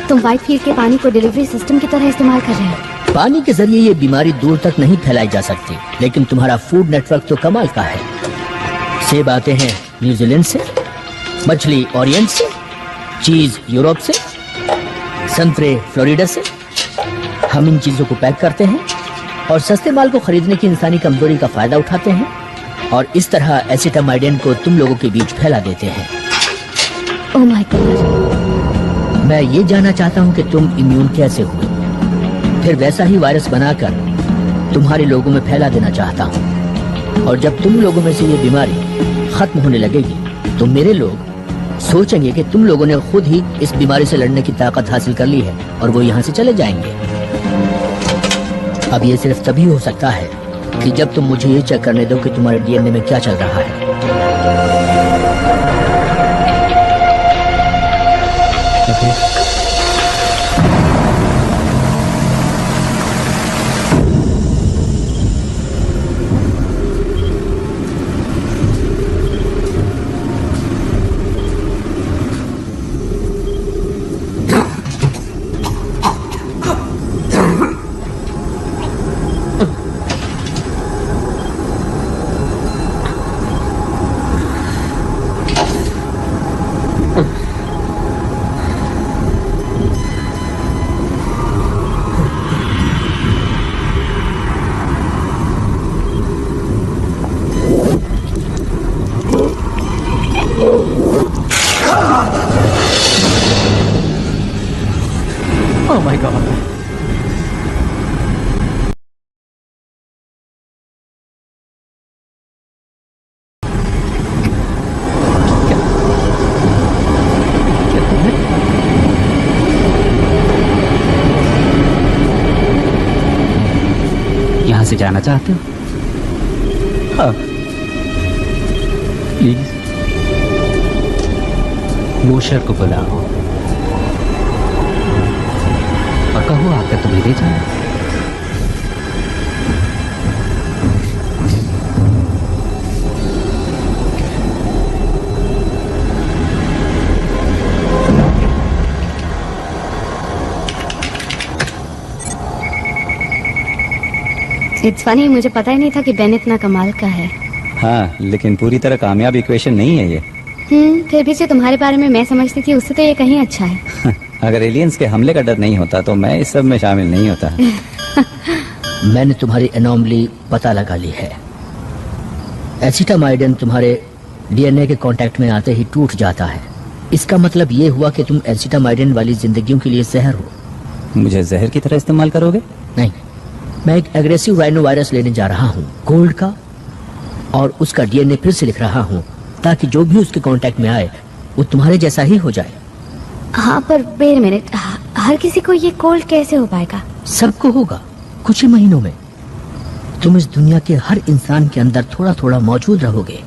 तुम व्हाइटफील्ड के पानी को डिलीवरी सिस्टम की तरह इस्तेमाल कर रहे हो। पानी के जरिए ये बीमारी दूर तक नहीं फैलाई जा सकती, लेकिन तुम्हारा फूड नेटवर्क तो कमाल का है। सेब आते हैं न्यूजीलैंड से, मछली ओरिएंट से, चीज यूरोप से, संतरे फ्लोरिडा से। हम इन चीजों को पैक करते हैं और सस्ते माल को खरीदने की इंसानी कमजोरी का फायदा उठाते हैं और इस तरह एसिटामाइडिन को तुम लोगों के बीच फैला देते हैं। Oh my God. मैं ये जानना चाहता हूँ कि तुम इम्यून कैसे हुए, फिर वैसा ही वायरस बनाकर तुम्हारे लोगों में फैला देना चाहता हूँ। और जब तुम लोगों में से ये बीमारी खत्म होने लगेगी तो मेरे लोग सोचेंगे कि तुम लोगों ने खुद ही इस बीमारी से लड़ने की ताकत हासिल कर ली है और वो यहाँ से चले जाएंगे। अब ये सिर्फ तभी हो सकता है कि जब तुम मुझे ये चेक करने दो कि तुम्हारे डीएनए में क्या चल रहा है। Oh my God. यहाँ से जाना चाहते हो? हाँ प्लीज। मोशर को बुलाओ और कहो आकर तुम्हें ले जाए। इट्स फनी, मुझे पता ही नहीं था कि बेन इतना कमाल का है। हाँ लेकिन पूरी तरह कामयाब इक्वेशन नहीं है ये। फिर भी जो तुम्हारे बारे में मैं समझती थी उससे तो ये कहीं अच्छा है। अगर एलियंस के हमले का डर नहीं होता तो मैं इस सब में शामिल नहीं होता। मैंने तुम्हारी एनोमली पता लगा ली है। एसिटामाइडिन तुम्हारे डीएनए के कांटेक्ट में आते ही टूट जाता है। इसका मतलब ये हुआ कि तुम एसिटामाइडिन वाली जिंदगियों के लिए जहर हो। मुझे जहर की तरह इस्तेमाल करोगे? नहीं, मैं एक एग्रेसिव राइनो वायरस लेने जा रहा हूँ, गोल्ड का, और उसका डीएनए फिर से लिख रहा हूँ ताकि जो भी उसके कांटेक्ट में आए वो तुम्हारे जैसा ही हो जाए। हाँ पर वेट मिनट, हर किसी को ये कोल्ड कैसे हो पाएगा? सबको होगा कुछ ही महीनों में। तुम इस दुनिया के हर इंसान के अंदर थोड़ा थोड़ा मौजूद रहोगे,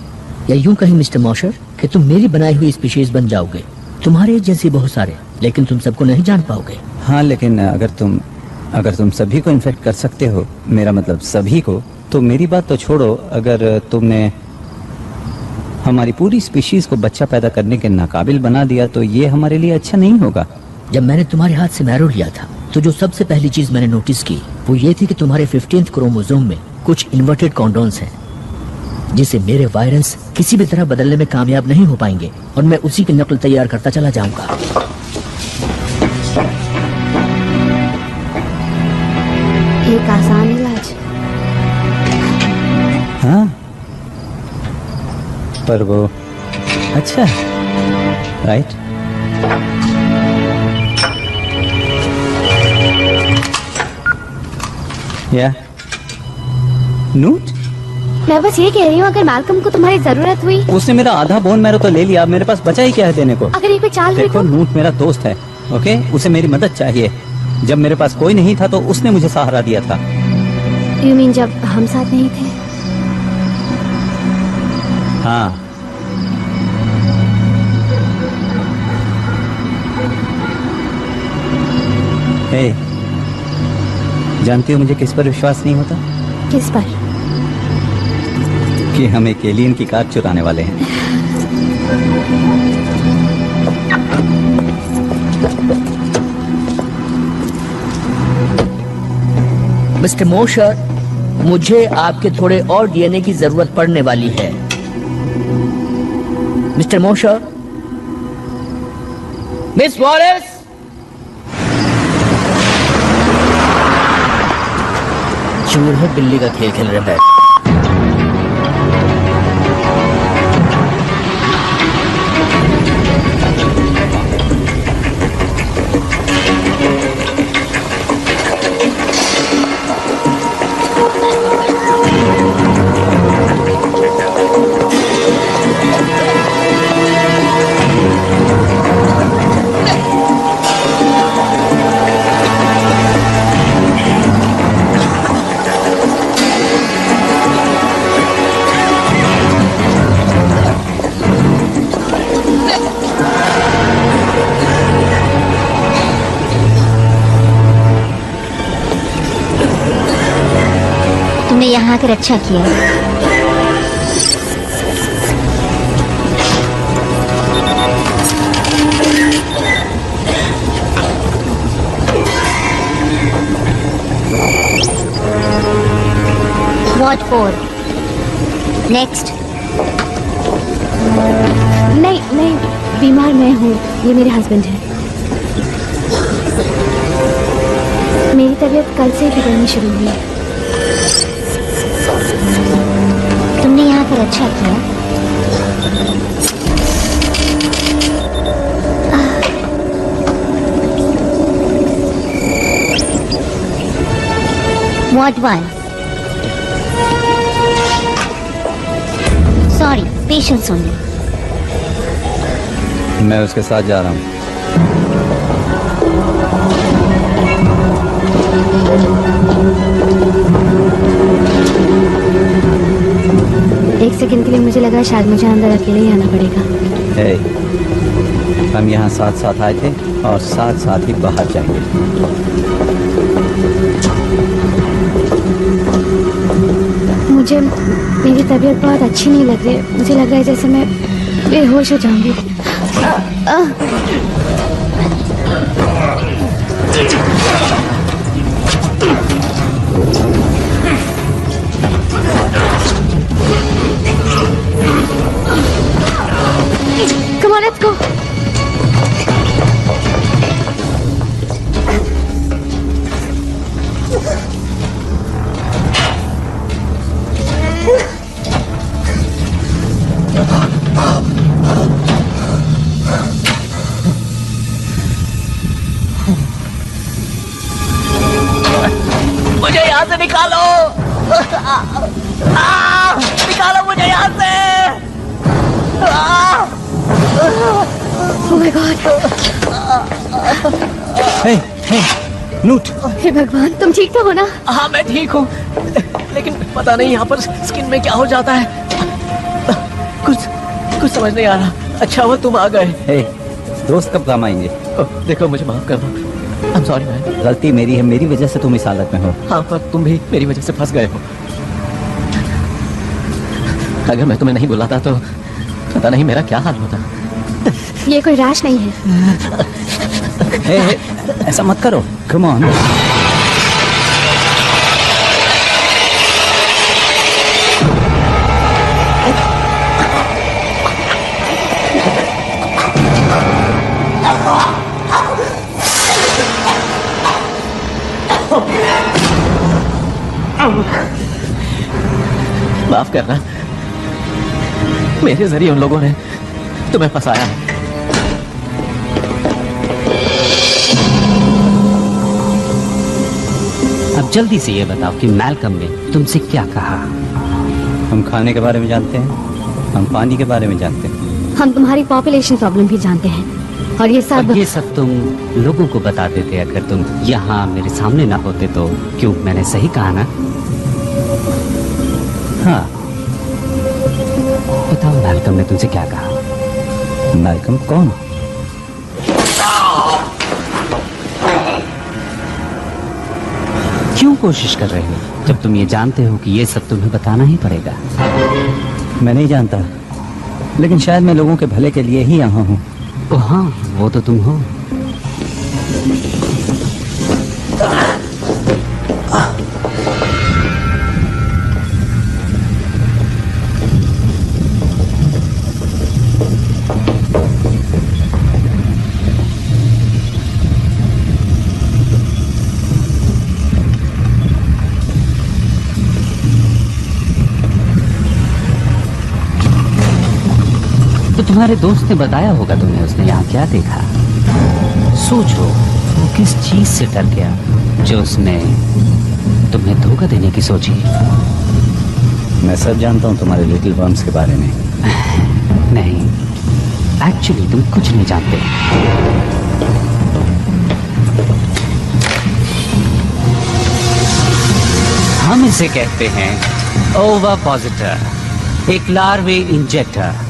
या यूं कहीं मिस्टर मॉशर कि तुम मेरी बनाई हुई स्पीशीज बन जाओगे। तुम्हारे जैसे बहुत सारे, लेकिन तुम सबको नहीं जान पाओगे। हाँ लेकिन अगर तुम सभी को इन्फेक्ट कर सकते हो, मेरा मतलब सभी को, तो मेरी बात तो छोड़ो, अगर तुमने हमारी पूरी स्पीशीज को बच्चा पैदा करने के नाकाबिल बना दिया तो ये हमारे लिए अच्छा नहीं होगा। जब मैंने तुम्हारे हाथ से मैरो लिया था तो जो सबसे पहली चीज मैंने नोटिस की वो ये थी कि तुम्हारे 15th क्रोमोसोम में कुछ इन्वर्टेड कॉन्डोन्स हैं, जिसे मेरे वायरस किसी भी तरह बदलने में कामयाब नहीं हो पाएंगे, और मैं उसी की नकल तैयार करता चला जाऊंगा। एक आसान इलाज। हाँ पर वो अच्छा है, राइट? या नूट? मैं बस ये कह रही हूँ, अगर मैल्कम को तुम्हारी जरूरत हुई। उसने मेरा आधा बोन मैरो तो ले लिया, अब मेरे पास बचा ही क्या है देने को? अगर ये कोई चाल हुई देखो तो? नूट मेरा दोस्त है, ओके? उसे मेरी मदद चाहिए। जब मेरे पास कोई नहीं था तो उसने मुझे सहारा दिया था। You mean जब हम साथ नहीं थे? हाँ हे, जानती हो मुझे किस पर विश्वास नहीं होता? किस पर? कि हम एक एलियन की कार चुराने वाले हैं। मिस्टर मोशर, मुझे आपके थोड़े और डीएनए की जरूरत पड़ने वाली है। मिस्टर मोशर, मिस वॉलेस, चूहे बिल्ली का खेल खेल रहे हैं। तुमने यहाँ आकर अच्छा किया। What for? Next. नहीं, बीमार मैं हूँ, ये मेरे हस्बैंड है। मेरी तबीयत कल से बिगड़नी शुरू हुई है। तुमने यहाँ पर अच्छा किया। What one? Sorry, patience only. मैं उसके साथ जा रहा हूँ। एक सेकंड के लिए मुझे लगा शायद मुझे अंदर अकेले ही आना पड़ेगा। हम यहाँ साथ साथ आए थे और साथ साथ ही बाहर जाएंगे। मुझे मेरी तबीयत बहुत अच्छी नहीं लग रही है। मुझे लग रहा है जैसे मैं बेहोश हो जाऊंगी। Come on, let's go. मुझे यहाँ से निकालो। निकालो मुझे यहाँ से। Oh my God. नूट। हे भगवान, तुम ठीक तो हो ना? हाँ मैं ठीक हूँ, लेकिन पता नहीं यहाँ पर स्किन में क्या हो जाता है। कुछ समझ नहीं आ रहा। अच्छा हुआ तुम आ गए। दोस्त कब काम आएंगे? देखो मुझे माफ कर दो। I'm sorry man। गलती मेरी है, मेरी वजह से तुम इस हालत में हो। हाँ पर तुम भी मेरी वजह से फंस गए हो। अगर मैं तुम्हें नहीं बुलाता तो पता नहीं मेरा क्या हाल होता। ये कोई रैश नहीं है। ऐसा मत करो। Come on. माफ करना, मेरे जरिए उन लोगों ने तुम्हें फंसाया है। अब जल्दी से ये बताओ कि मैल्कम ने तुमसे क्या कहा? हम खाने के बारे में जानते हैं, हम पानी के बारे में जानते हैं। हम तुम्हारी पॉपुलेशन प्रॉब्लम भी जानते हैं और ये सब तुम लोगों को बता देते। अगर तुम यहाँ मेरे सामने ना होते तो। क्यों, मैंने सही कहा ना? हाँ बताओ, मैल्कम ने तुमसे क्या कहा? मैल्कम कौन? क्यों कोशिश कर रहे हो जब तुम ये जानते हो कि ये सब तुम्हें बताना ही पड़ेगा? मैं नहीं जानता, लेकिन शायद मैं लोगों के भले के लिए ही यहाँ हूँ। हाँ, वो तो तुम हो। तुम्हारे दोस्त ने बताया होगा तुम्हें, उसने यहाँ क्या देखा? सोचो, वो किस चीज से डर गया जो उसने तुम्हें धोखा देने की सोची। मैं सब जानता हूँ तुम्हारे लिटिल वर्म्स के बारे में। नहीं, एक्चुअली तुम कुछ नहीं जानते। हम इसे कहते हैं ओविपोसिटर, एक लार्वे इंजेक्टर।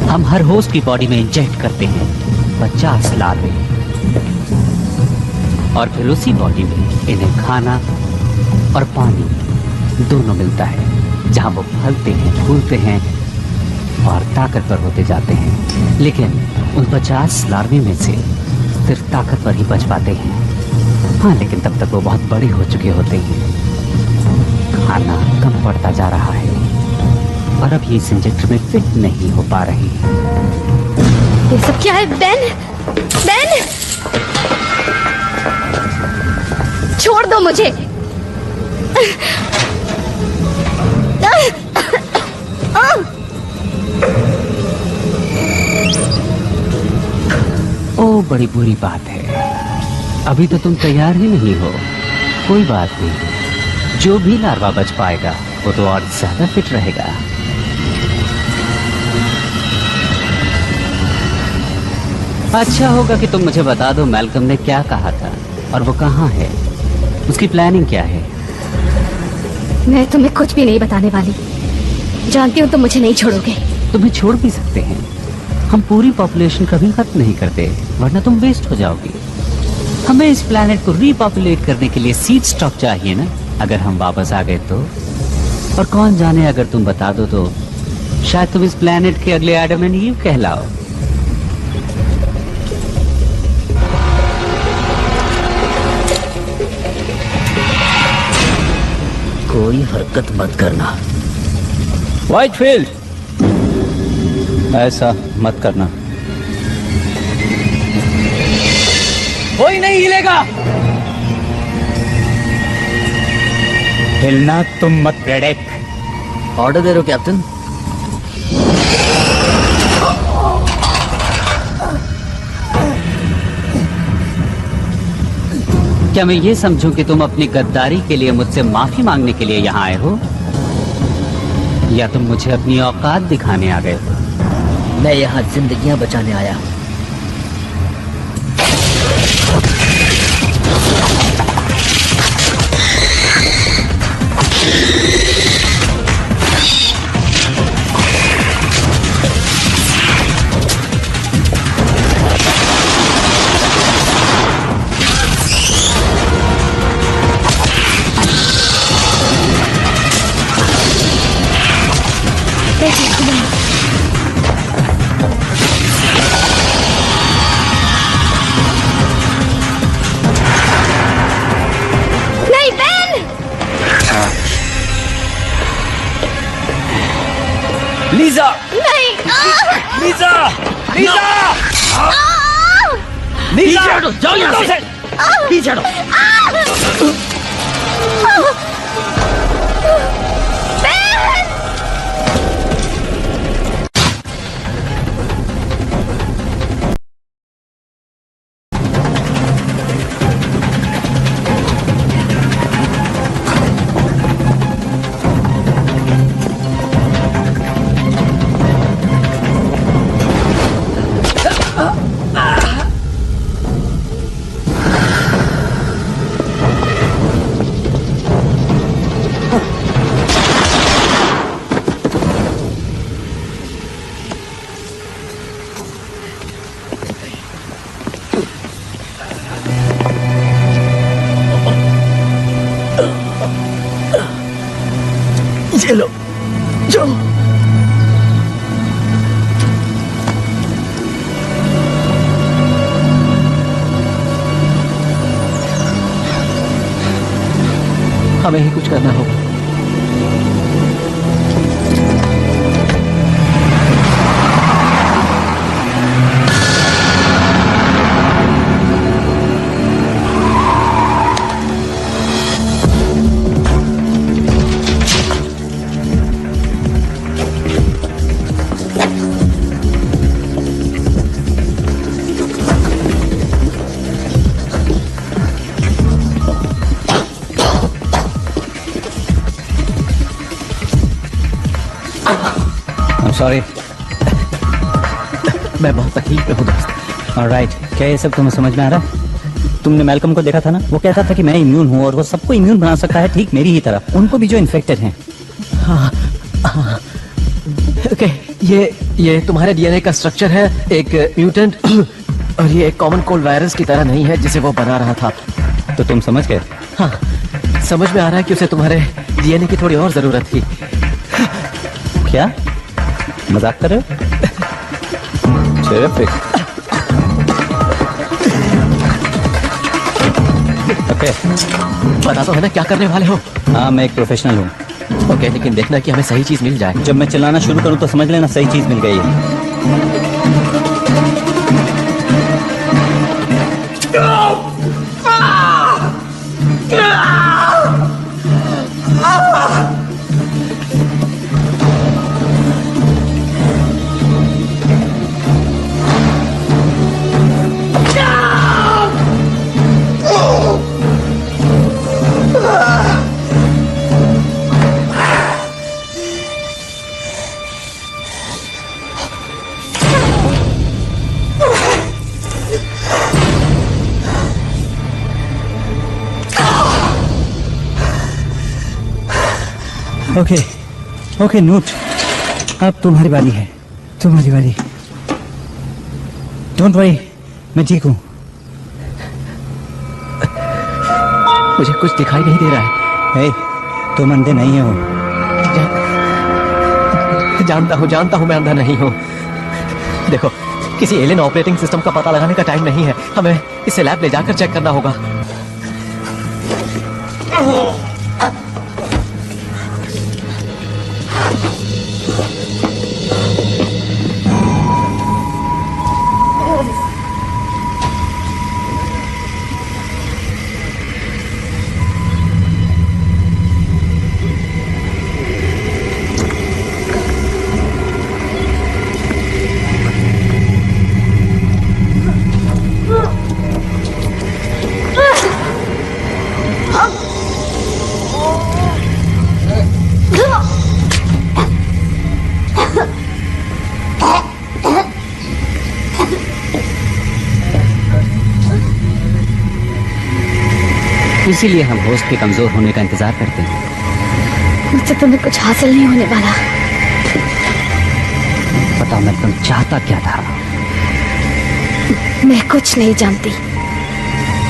हम हर होस्ट की बॉडी में इंजेक्ट करते हैं 50 लार्वे, और फिर उसी बॉडी में इन्हें खाना और पानी दोनों मिलता है, जहां वो फलते हैं, फूलते हैं और ताकतवर होते जाते हैं। लेकिन उन 50 लार्वे में से सिर्फ ताकतवर ही बच पाते हैं। हाँ, लेकिन तब तक वो बहुत बड़े हो चुके होते हैं। खाना कम पड़ता जा रहा है और अब ये इस इंजेक्टर में फिट नहीं हो पा रही। ये सब क्या है? बेन, बेन, छोड़ दो मुझे। ओ बड़ी बुरी बात है। अभी तो तुम तैयार ही नहीं हो। कोई बात नहीं, जो भी लार्वा बच पाएगा वो तो और ज्यादा फिट रहेगा। अच्छा होगा कि तुम मुझे बता दो मैल्कम ने क्या कहा था और वो कहाँ है, उसकी प्लानिंग क्या है। मैं तुम्हें कुछ भी नहीं बताने वाली। जानती हूँ तुम मुझे नहीं छोड़ोगे। तुम्हें छोड़ भी सकते हैं, हम पूरी पॉपुलेशन कभी खत्म नहीं करते, वरना तुम वेस्ट हो जाओगी। हमें इस प्लैनेट को रीपॉपुलेट करने के लिए सीड स्टॉक चाहिए ना। अगर हम वापस आ गए तो, और कौन जाने अगर तुम बता दो तो शायद तुम इस प्लैनेट के अगले एडम एंड ईव कहलाओ। कोई हरकत मत करना। व्हाइटफील्ड, ऐसा मत करना। कोई नहीं हिलेगा। हिलना तुम मत प्रेडेक। ऑर्डर दे रहे हो कैप्टन? क्या मैं ये समझूं कि तुम अपनी गद्दारी के लिए मुझसे माफी मांगने के लिए यहाँ आए हो, या तुम मुझे अपनी औकात दिखाने आ गए हो? मैं यहाँ जिंदगियां बचाने आया हूँ। लीजा! नहीं! लीजा! लीजा! पीछे हटो, जाओ यहाँ से। पीछे हटो। चलो, जाओ। हमें ही कुछ करना होगा। सॉरी। मैं बहुत तकलीफ में हूँ दोस्त। ऑलराइट, क्या ये सब तुम्हें समझ में आ रहा है? तुमने मैल्कम को देखा था ना, वो कहता था कि मैं इम्यून हूँ और वो सबको इम्यून बना सकता है, ठीक मेरी ही तरह, उनको भी जो इन्फेक्टेड हैं। हाँ, हाँ। ओके, ये तुम्हारे डीएनए का स्ट्रक्चर है, एक म्यूटेंट, और ये एक कॉमन कोल्ड वायरस की तरह नहीं है जिसे वो बना रहा था। तो तुम समझ गए? हाँ, समझ में आ रहा है कि उसे तुम्हारे डीएनए की थोड़ी और जरूरत थी। क्या मजाक कर रहे हो? Terrific. ओके, बता तो है ना क्या करने वाले हो? हाँ, मैं एक प्रोफेशनल हूँ। ओके, लेकिन देखना कि हमें सही चीज मिल जाए। जब मैं चिल्लाना शुरू करूँ तो समझ लेना सही चीज मिल गई है। ओके ओके नोट, अब तुम्हारी बारी है, तुम्हारी बारी। डोंट वरी, मैं ठीक हूँ। मुझे कुछ दिखाई नहीं दे रहा है। हे, तुम अंधे नहीं हो। जानता हूँ मैं अंधा नहीं हूँ। देखो, किसी एलियन ऑपरेटिंग सिस्टम का पता लगाने का टाइम नहीं है, हमें इसे लैब ले जाकर चेक करना होगा। इसीलिए हम होस्ट के कमजोर होने का इंतजार करते हैं। मुझसे तुम्हें कुछ हासिल नहीं होने वाला। पता मैं तुम चाहता क्या था? मैं कुछ नहीं जानती।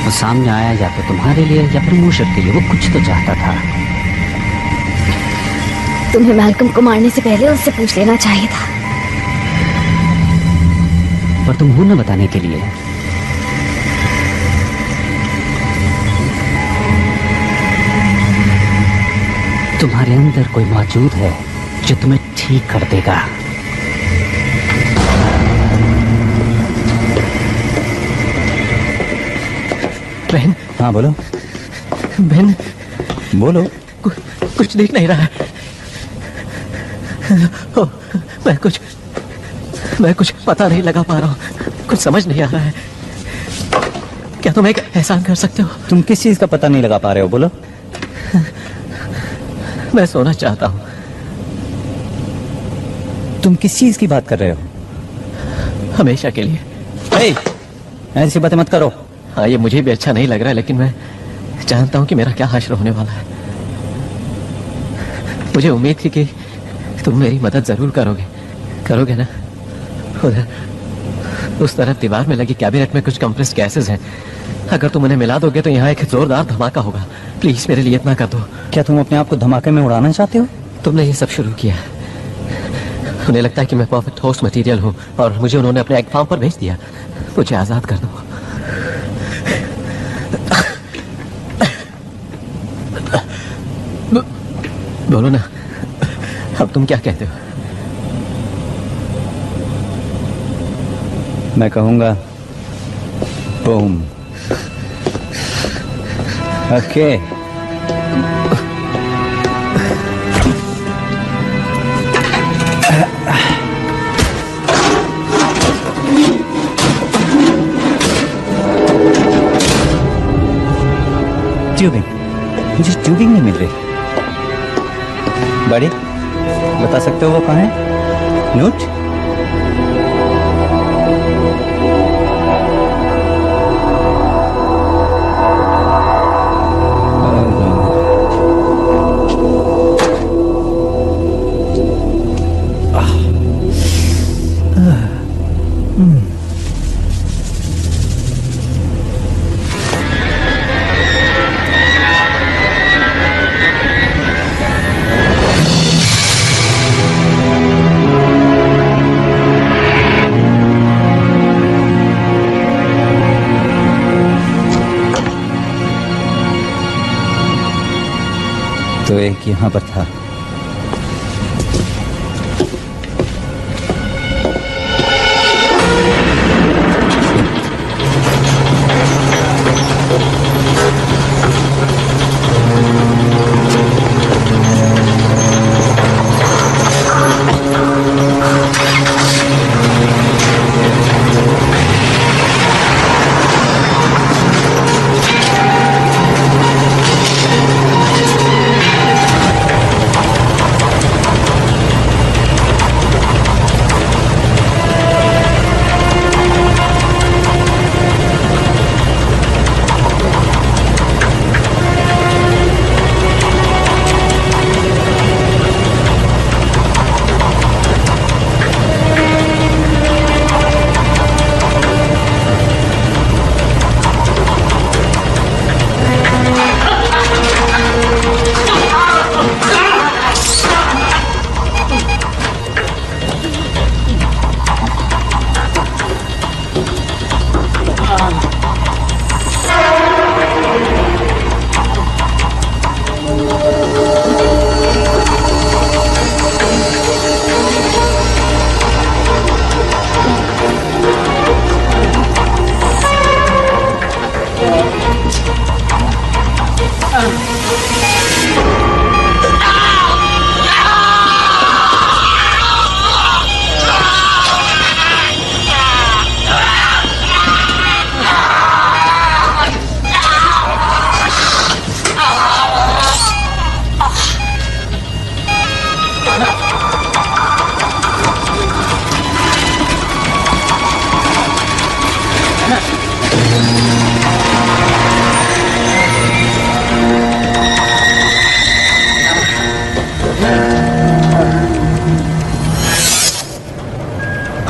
वो सामने आया या तो तुम्हारे लिए या फिर मूशर के लिए, वो कुछ तो चाहता था। तुम्हें मैल्कम को मारने से पहले उससे पूछ लेना चाहिए था। पर तुम हो न बताने के लिए। तुम्हारे अंदर कोई मौजूद है जो तुम्हें ठीक कर देगा। बहन। हाँ बोलो। बहन बोलो। कुछ दिख नहीं रहा है। मैं कुछ पता नहीं लगा पा रहा हूँ, कुछ समझ नहीं आ रहा है। क्या तुम एक एहसान कर सकते हो? तुम किस चीज का पता नहीं लगा पा रहे हो, बोलो। मैं सोना चाहता हूँ। तुम किस चीज की बात कर रहे हो? हमेशा के लिए। ऐसी बातें मत करो। हाँ, ये मुझे भी अच्छा नहीं लग रहा है, लेकिन मैं जानता हूँ कि मेरा क्या हश्र होने वाला है। मुझे उम्मीद थी कि तुम मेरी मदद जरूर करोगे ना? उधर उस तरफ दीवार में लगी कैबिनेट में कुछ कंप्रेस्ड गैसेस हैं। अगर तुम उन्हें मिला दोगे तो यहाँ एक जोरदार धमाका होगा। प्लीज मेरे लिए इतना कर दो। क्या तुम अपने आप को धमाके में उड़ाना चाहते हो? तुमने ये सब शुरू किया। उन्हें लगता है कि मैं परफेक्ट होस्ट मटेरियल हूँ और मुझे उन्होंने अपने एग फार्म पर भेज दिया। मुझे आजाद कर दो। बोलो ना, अब तुम क्या कहते हो? मैं कहूंगा बूम। ओके। ट्यूबिंग, मुझे ट्यूबिंग नहीं मिल रही। बड़ी, बता सकते हो वो कहाँ है? नोट? तो एक यहाँ पर था।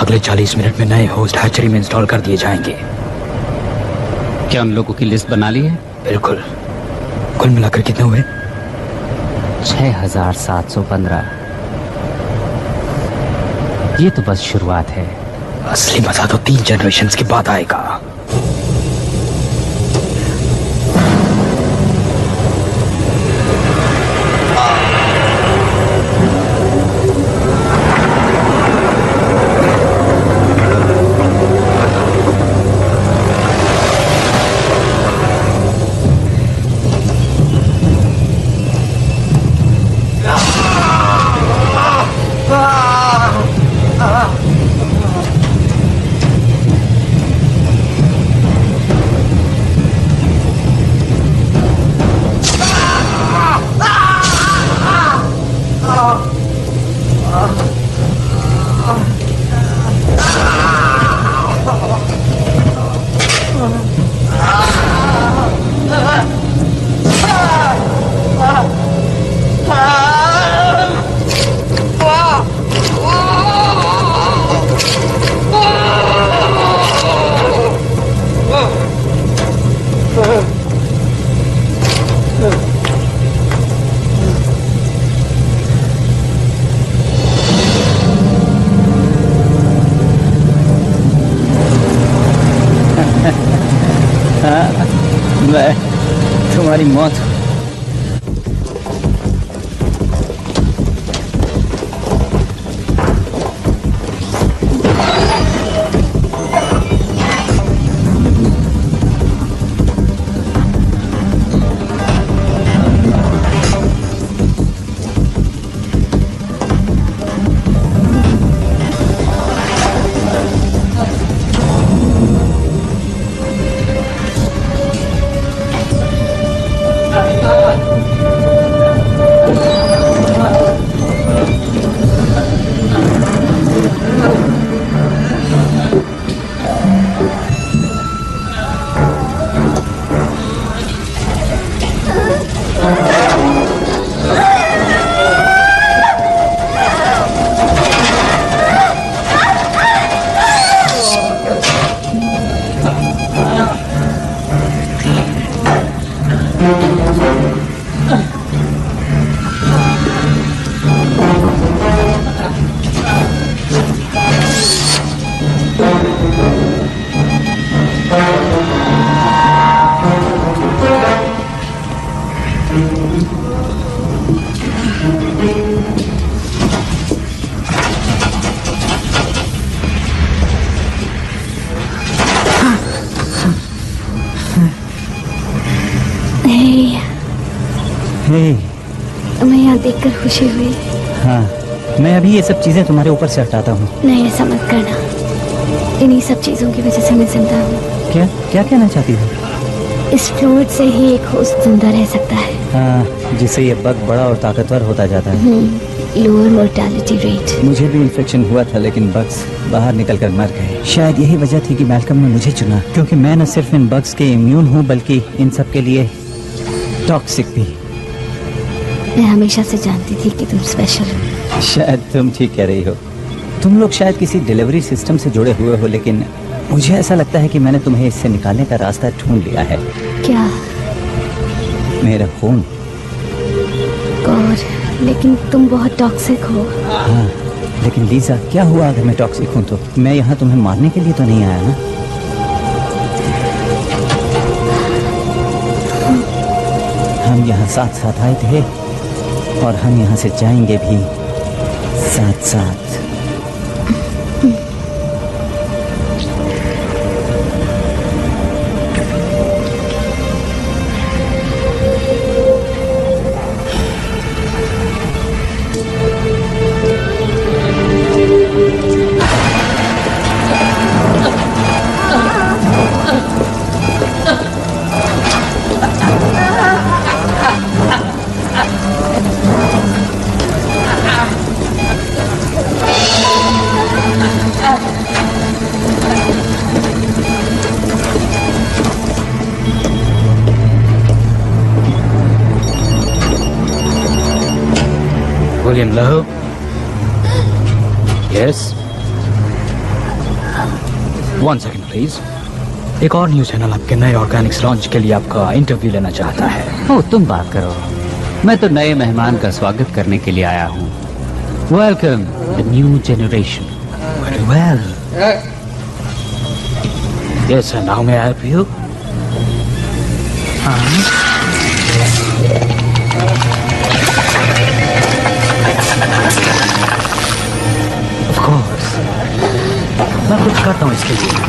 अगले 40 मिनट में नए होस्ट हैचरी में इंस्टॉल कर दिए जाएंगे। क्या उन लोगों की लिस्ट बना ली है? बिल्कुल। कुल मिलाकर कितने हुए? 6715। ये तो बस शुरुआत है। असली मजा तो 3 जनरेशंस के बाद आएगा। मैं तुम्हारी मौत तुम्हें यहाँ देखकर खुशी हुई। हाँ, मैं अभी ये सब चीजें तुम्हारे ऊपर से हटाता हूँ। नहीं, ऐसा मत करना। इन्हीं सब चीजों की वजह से मैं जिंदा हूँ। क्या क्या कहना चाहती हो? इस फ्लूइड से ही एक होस्ट जिंदा रह सकता है। हाँ, जिससे ये बग बड़ा और ताकतवर होता जाता है। Lower mortality rate. मुझे भी इन्फेक्शन हुआ था, लेकिन बग्स बाहर निकलकर मर गए। शायद यही वजह थी कि मैल्कम ने मुझे चुना, क्योंकि मैं न सिर्फ इन बग्स के इम्यून हूँ बल्कि इन सब के लिए टॉक्सिक भी। मैं हमेशा से जानती थी कि तुम स्पेशल हो। शायद तुम ठीक कह रही हो। तुम लोग शायद किसी डिलीवरी सिस्टम से जुड़े हुए हो, लेकिन मुझे ऐसा लगता है कि मैंने तुम्हें इससे निकालने का रास्ता ढूंढ लिया है। क्या? मेरा खून। गॉड, लेकिन तुम बहुत टॉक्सिक हो। हाँ, लेकिन लीजा, क्या हुआ अगर मैं टॉक्सिक हूँ तो? मैं यहाँ तुम्हें मारने के लिए तो नहीं आया ना? हम यहाँ साथ साथ आए थे और हम यहाँ से जाएंगे भी साथ साथ। William Lowe? Yes? 1 second please. एक और न्यूज चैनल आपके नए ऑर्गेनिक्स लॉन्च के लिए आपका इंटरव्यू लेना चाहता है। ओ, तुम बात करो। मैं तो नए मेहमान का स्वागत करने के लिए आया हूँ। Welcome the new generation. Very well. Yes sir, now may I help you? Of course, मैं कुछ करता हूँ इसके लिए।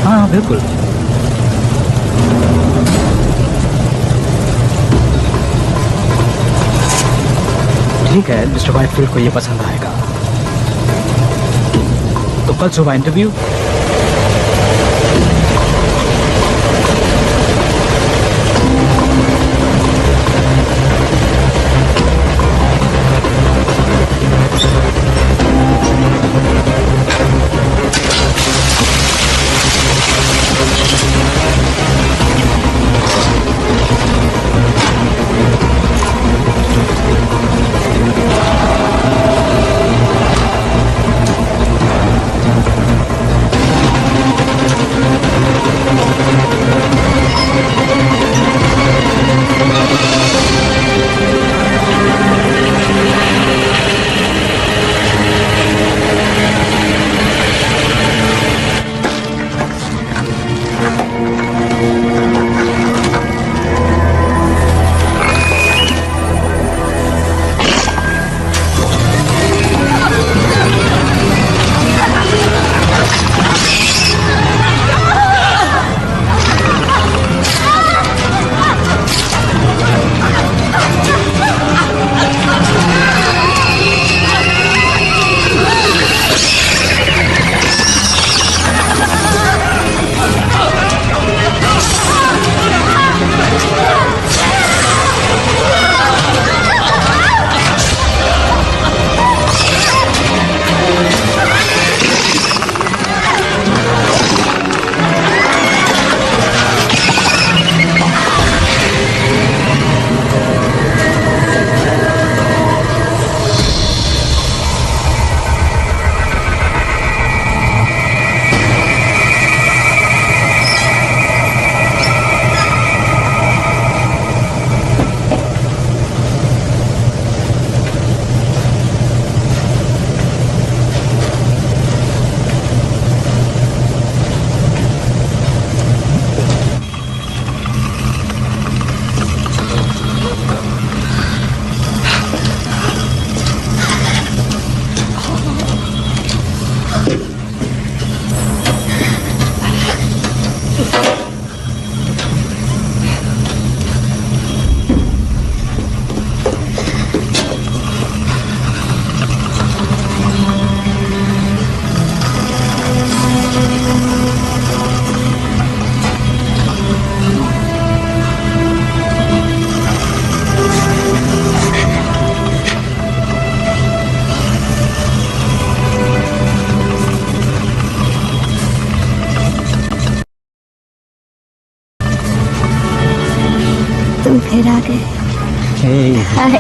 हाँ बिल्कुल। ठीक है, मिस्टर वाइटफील्ड को ये पसंद आएगा। तो कल सुबह इंटरव्यू। तुम फिर आ गए। हाय।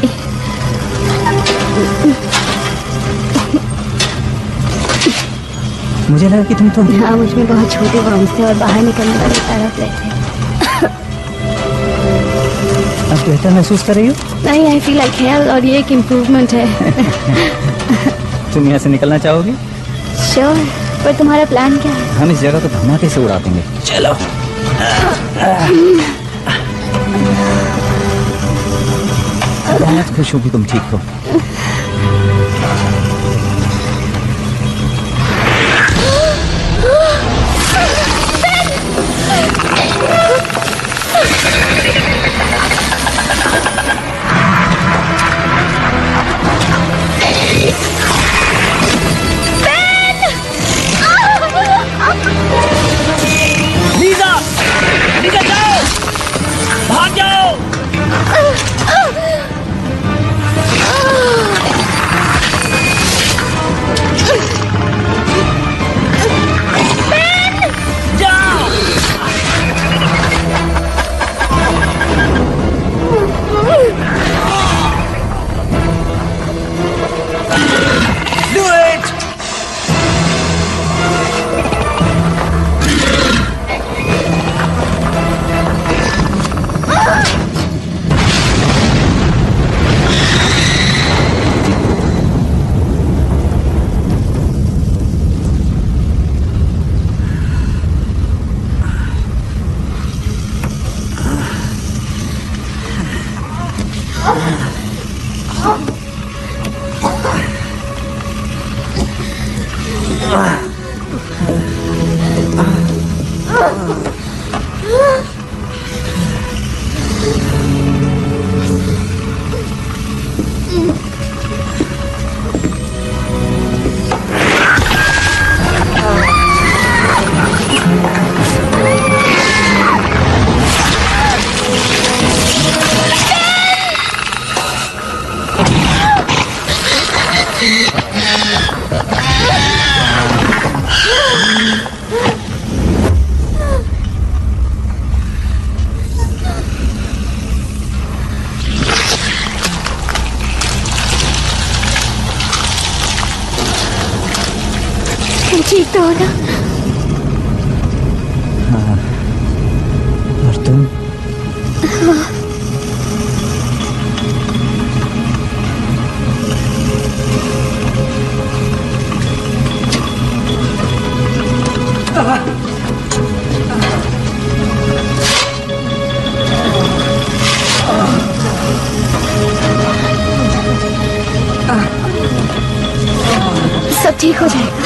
मुझे लगा कि तुम तो हाँ, मुझ में बहुत छोटे वर्म्स थे और बाहर निकलने वाले तड़प रहे थे। अब बेहतर महसूस कर रही हो? नहीं, आई फील लाइक हेल और ये एक इम्प्रूवमेंट है। तुम यहाँ से निकलना चाहोगी? श्योर, पर तुम्हारा प्लान क्या है? हम इस जगह को धमाके से उड़ा देंगे। चलो। बहुत खुश हूँ कि तुम ठीक हो। ठीक तो हो ना? और तुम? सब ठीक हो जाएगा,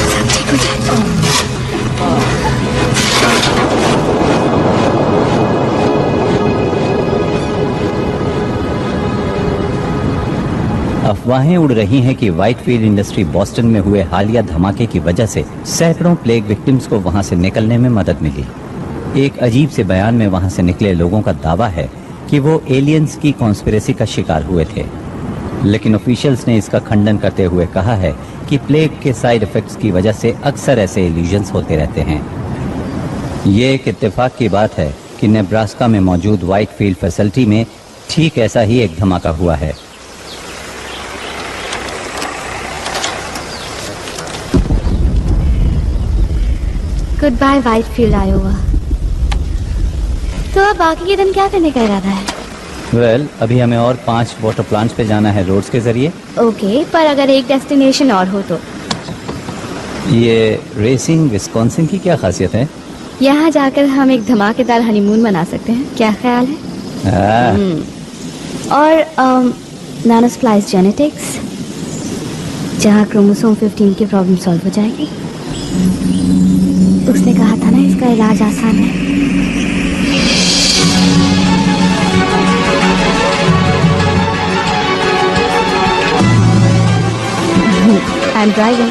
सब ठीक हो जाएगा। अफवाहें उड़ रही हैं कि व्हाइटफील्ड इंडस्ट्री बॉस्टन में हुए हालिया धमाके की वजह से सैकड़ों प्लेग विक्टिम्स को वहां से निकलने में मदद मिली। एक अजीब से बयान में वहां से निकले लोगों का दावा है कि वो एलियंस की कॉन्स्पिरेसी का शिकार हुए थे, लेकिन ऑफिशियल्स ने इसका खंडन करते हुए कहा है कि प्लेग के साइड इफेक्ट्स की वजह से अक्सर ऐसे इल्यूजन्स होते रहते हैं। ये एक इत्तेफाक की बात है कि नेब्रास्का में मौजूद व्हाइटफील्ड फैसिलिटी में ठीक ऐसा ही एक धमाका हुआ है। Good bye Whitefield Iowa. तो अब बाकी के दिन क्या करने का इरादा है? वेल, अभी हमें और 5 वाटर प्लांट्स पे जाना है रोड्स के जरिए। ओके, पर अगर एक डेस्टिनेशन और हो तो? ये रेसिंग विस्कॉन्सिन की क्या खासियत है? यहाँ जाकर हम एक धमाकेदार हनीमून मना सकते हैं, क्या ख्याल है? और नानोस्प्लाइस जेनेटिक्स, जहाँ क्रोमोसोम 15 की प्रॉब्लम सॉल्व हो जाएगी। उसने कहा था ना इसका इलाज आसान है। I'm driving.